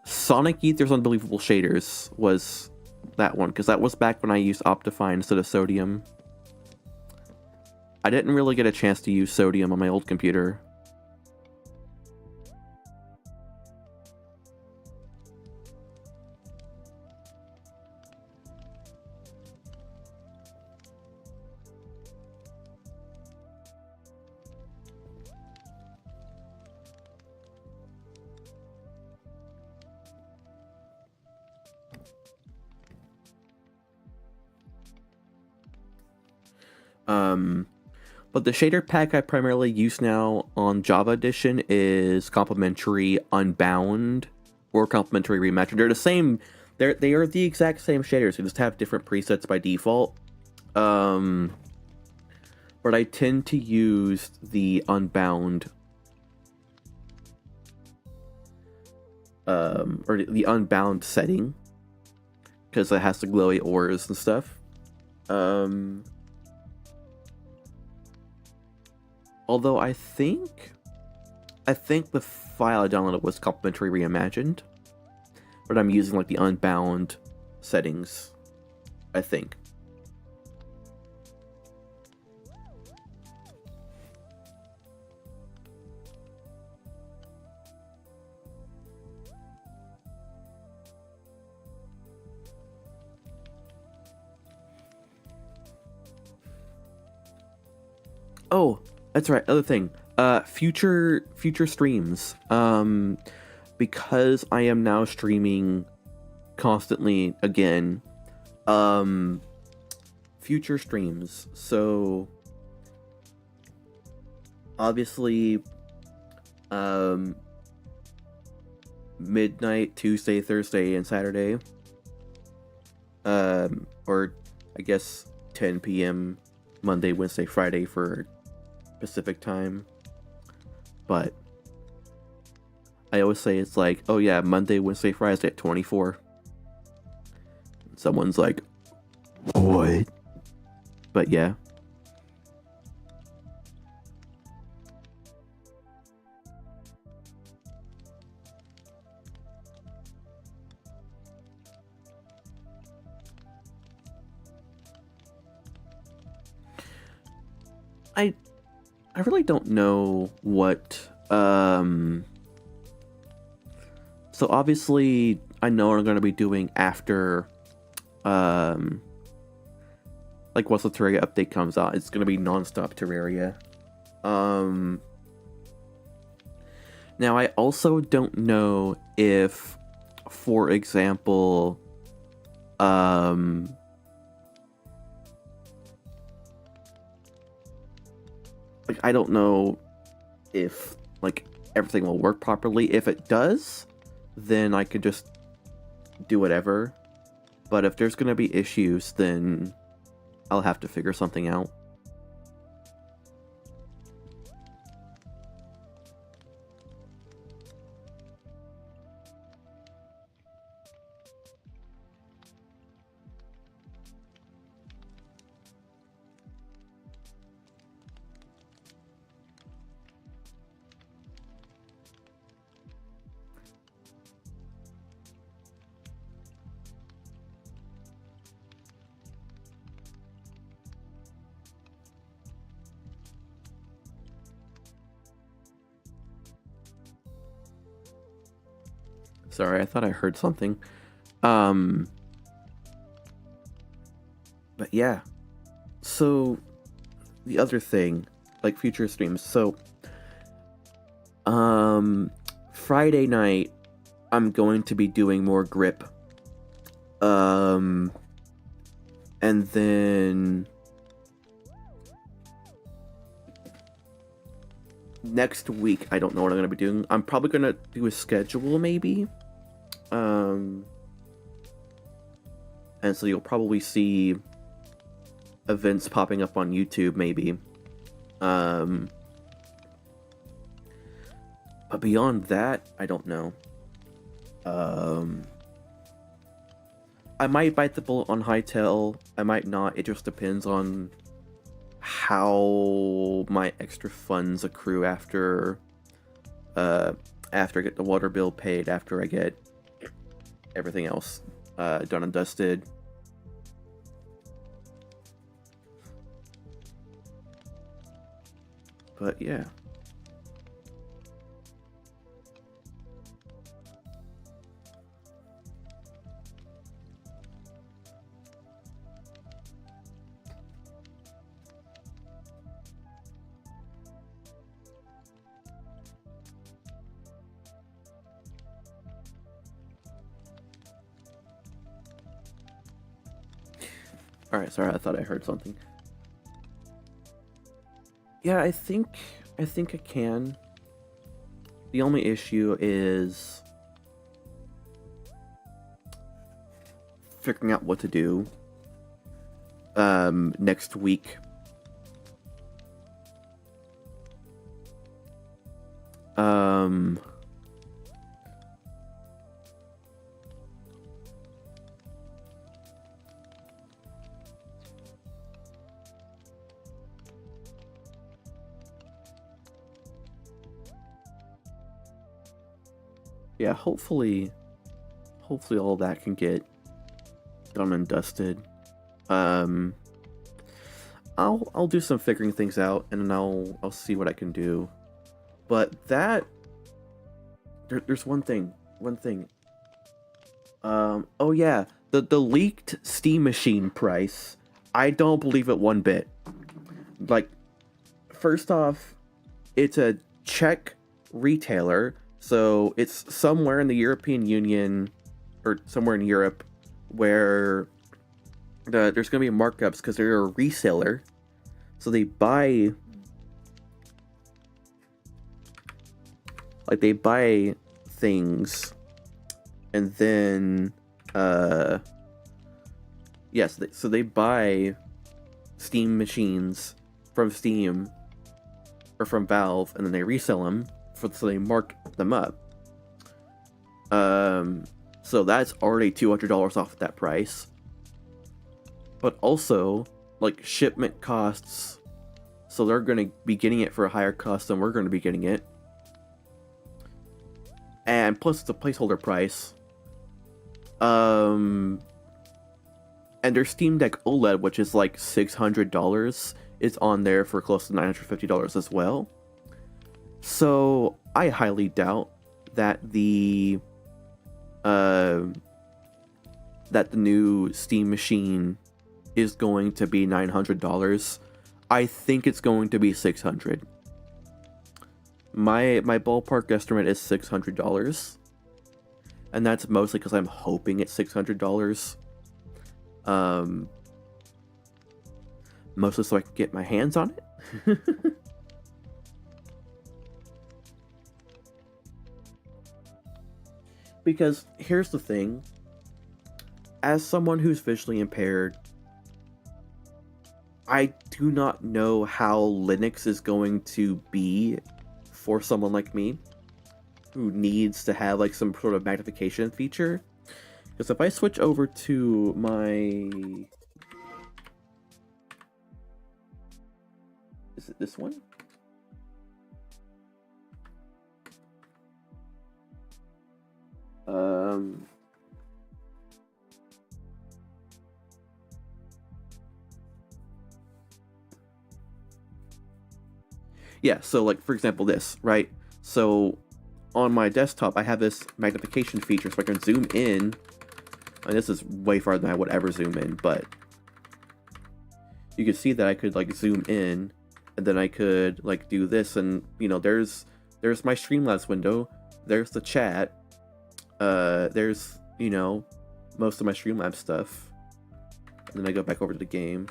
Sonic Ether's Unbelievable Shaders was that one, because that was back when I used Optifine instead of Sodium. I didn't really get a chance to use Sodium on my old computer. But the shader pack I primarily use now on Java Edition is complementary Unbound or complementary Reimagined. They're the same. They are the exact same shaders. They just have different presets by default. But I tend to use the Unbound, or the Unbound setting, because it has the glowy auras and stuff. Although I think the file I downloaded was complementary reimagined, but I'm using like the Unbound settings, I think. Oh, that's right. Other thing. Future streams. Because I am now streaming constantly again. Future streams. So obviously midnight Tuesday, Thursday, and Saturday. Or I guess 10 p.m. Monday, Wednesday, Friday for Pacific time. But I always say it's like, oh yeah, Monday, Wednesday, Friday at 24. Someone's like, what? But yeah. I really don't know what so obviously I know what I'm going to be doing after like once the Terraria update comes out. It's going to be non-stop Terraria. Now I also don't know if, for example, like I don't know if like everything will work properly. If it does, then I could just do whatever. But if there's gonna be issues, then I'll have to figure something out. Sorry, I thought I heard something. But yeah. So the other thing, like future streams. So Friday night I'm going to be doing more grip. And then next week I don't know what I'm going to be doing. I'm probably going to do a schedule maybe. And so you'll probably see events popping up on YouTube maybe. But beyond that, I don't know. I might bite the bullet on Hytale. I might not. It just depends on how my extra funds accrue after I get the water bill paid, after I get everything else done and dusted. But yeah. Alright, sorry, I thought I heard something. Yeah, I think I can. The only issue is figuring out what to do next week. Um yeah, hopefully all that can get done and dusted. Um I'll do some figuring things out, and then I'll see what I can do. But there's one thing. Oh yeah, the leaked Steam Machine price. I don't believe it one bit. Like, first off, it's a Czech retailer, so it's somewhere in the European Union or somewhere in Europe where there's gonna be markups because they're a reseller. So they buy things, and then yes, so they buy Steam machines from Steam or from Valve, and then they resell them so they mark them up. So that's already $200 off that price. But also, like, shipment costs, so they're going to be getting it for a higher cost than we're going to be getting it. And plus it's a placeholder price. And their Steam Deck OLED, which is like $600, is on there for close to $950 as well. So I highly doubt that the new Steam machine is going to be $900. I think it's going to be $600. My ballpark estimate is $600, and that's mostly because I'm hoping it's $600. Mostly so I can get my hands on it. Because here's the thing, as someone who's visually impaired, I do not know how Linux is going to be for someone like me who needs to have like some sort of magnification feature. Because if I switch over to my... Is it this one? Yeah, so like, for example, this, right? So on my desktop, I have this magnification feature so I can zoom in. And this is way farther than I would ever zoom in, but you can see that I could like zoom in, and then I could like do this, and you know, there's my Streamlabs window, there's the chat, there's, you know, most of my Streamlabs stuff, and then I go back over to the game.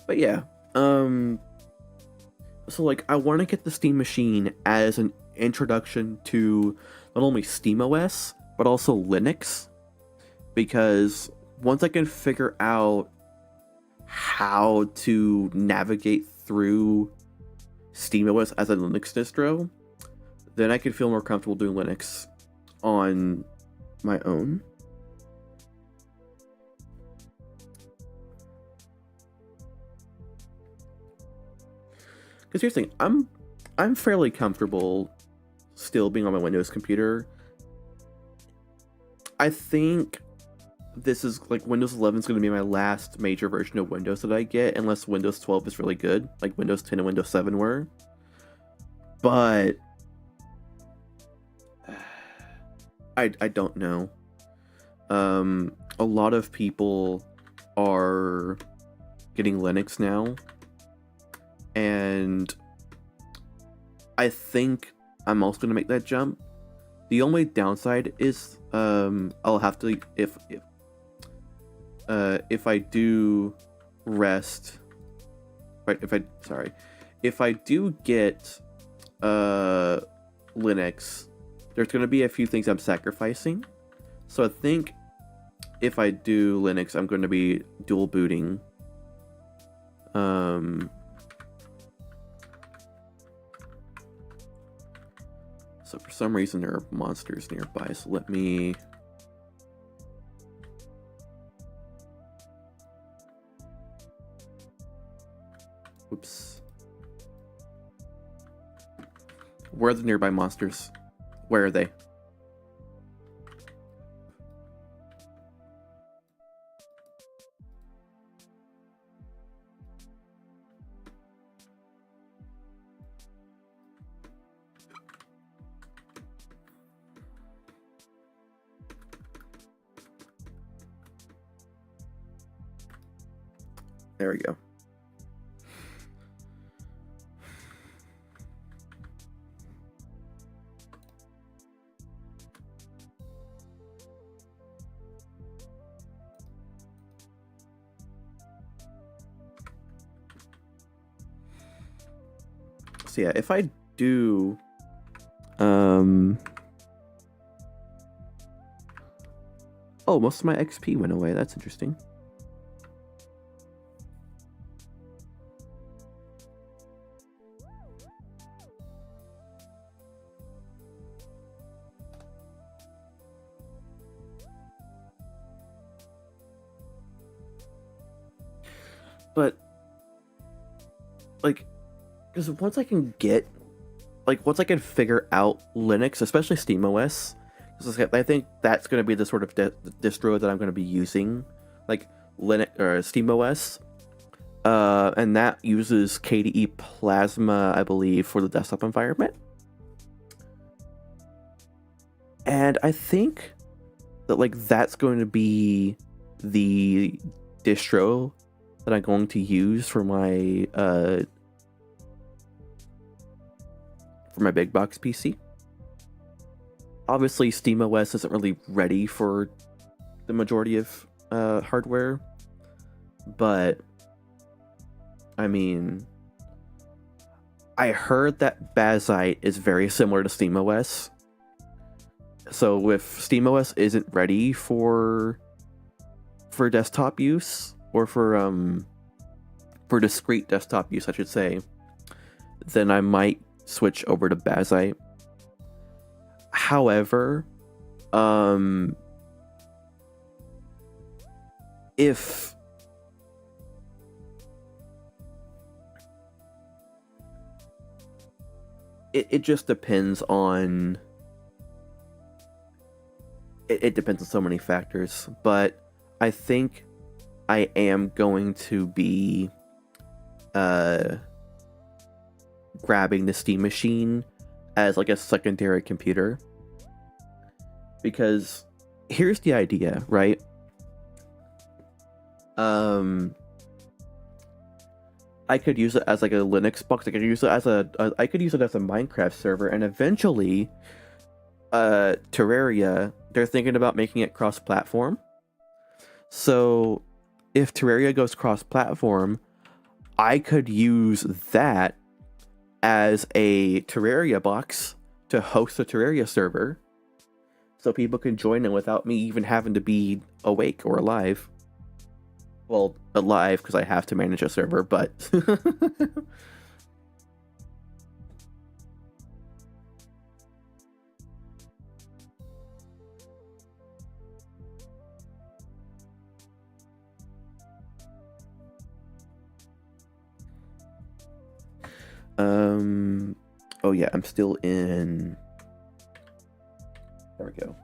But yeah, so like, I want to get the Steam machine as an introduction to not only SteamOS, but also Linux, because once I can figure out how to navigate through SteamOS as a Linux distro, then I can feel more comfortable doing Linux on my own. Because here's the thing, I'm fairly comfortable still being on my Windows computer. I think this is like Windows 11 is going to be my last major version of Windows that I get, unless Windows 12 is really good, like Windows 10 and Windows 7 were. But I don't know. A lot of people are getting Linux now. and I think I'm also gonna make that jump. The only downside is I'll have to if I do rest, right? If I do get Linux, there's gonna be a few things I'm sacrificing. So I think if I do Linux, I'm going to be dual booting. So for some reason there are monsters nearby, so let me... Oops. Where are the nearby monsters? Where are they? There we go. So yeah, if I do oh, most of my XP went away. That's interesting. But like, because once I can figure out Linux, especially SteamOS, I think that's going to be the sort of distro that I'm going to be using, like Linux or SteamOS, and that uses KDE Plasma, I believe, for the desktop environment. And I think that that's going to be the distro that I'm going to use for my big box PC. Obviously, SteamOS isn't really ready for the majority of hardware, but I mean, I heard that Bazite is very similar to SteamOS. So if SteamOS isn't ready for desktop use, or for discrete desktop use, I should say, then I might switch over to Bazite. However, if it just depends on it depends on so many factors, but I think I am going to be grabbing the Steam Machine as a secondary computer, because here's the idea, right? I could use it as a Linux box. I could use it as a Minecraft server, and eventually Terraria, they're thinking about making it cross-platform. So if Terraria goes cross-platform, I could use that as a Terraria box to host a Terraria server, so people can join in without me even having to be awake or alive. Well, alive because I have to manage a server, but oh yeah, I'm still in. There we go.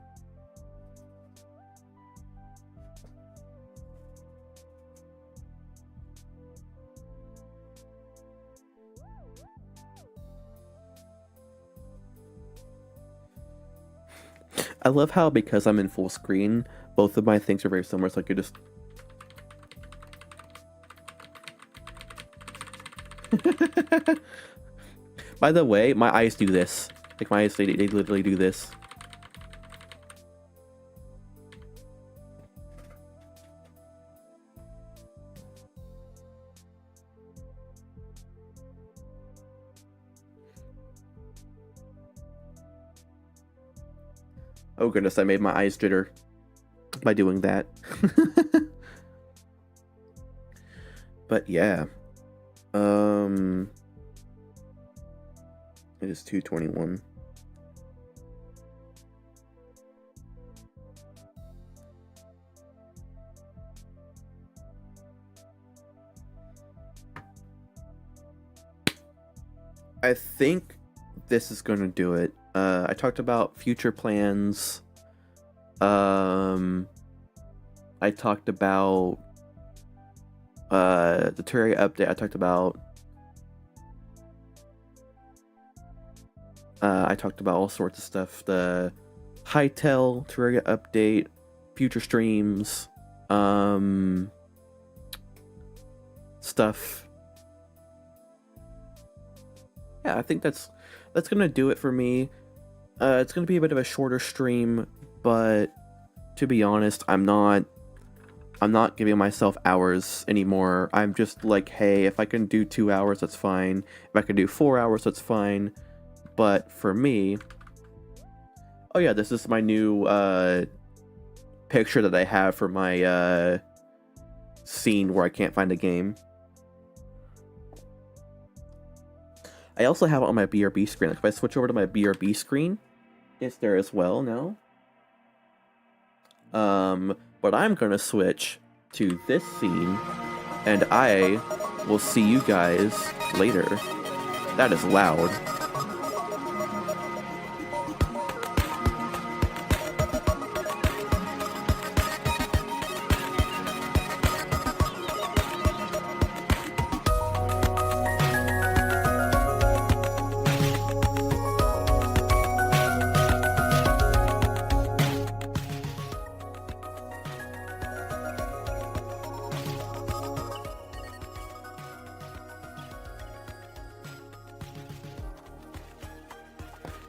I love how, because I'm in full screen, both of my things are very similar, so I could just... By the way, my eyes do this. Like my eyes, they literally do this. Oh goodness, I made my eyes jitter by doing that. But yeah. It is 2:21. I think this is going to do it. I talked about future plans. I talked about the Terraria update. I talked about all sorts of stuff. The Hytale Terraria update, future streams, stuff. Yeah, I think that's gonna do it for me. It's gonna be a bit of a shorter stream, but to be honest, I'm not giving myself hours anymore. I'm just like, hey, if I can do 2 hours, that's fine. If I can do 4 hours, that's fine. But for me, oh yeah, this is my new picture that I have for my scene where I can't find a game. I also have it on my BRB screen. Like if I switch over to my BRB screen, it's there as well now. But I'm gonna switch to this scene, and I will see you guys later. That is loud.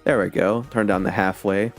There we go. Turn down the halfway.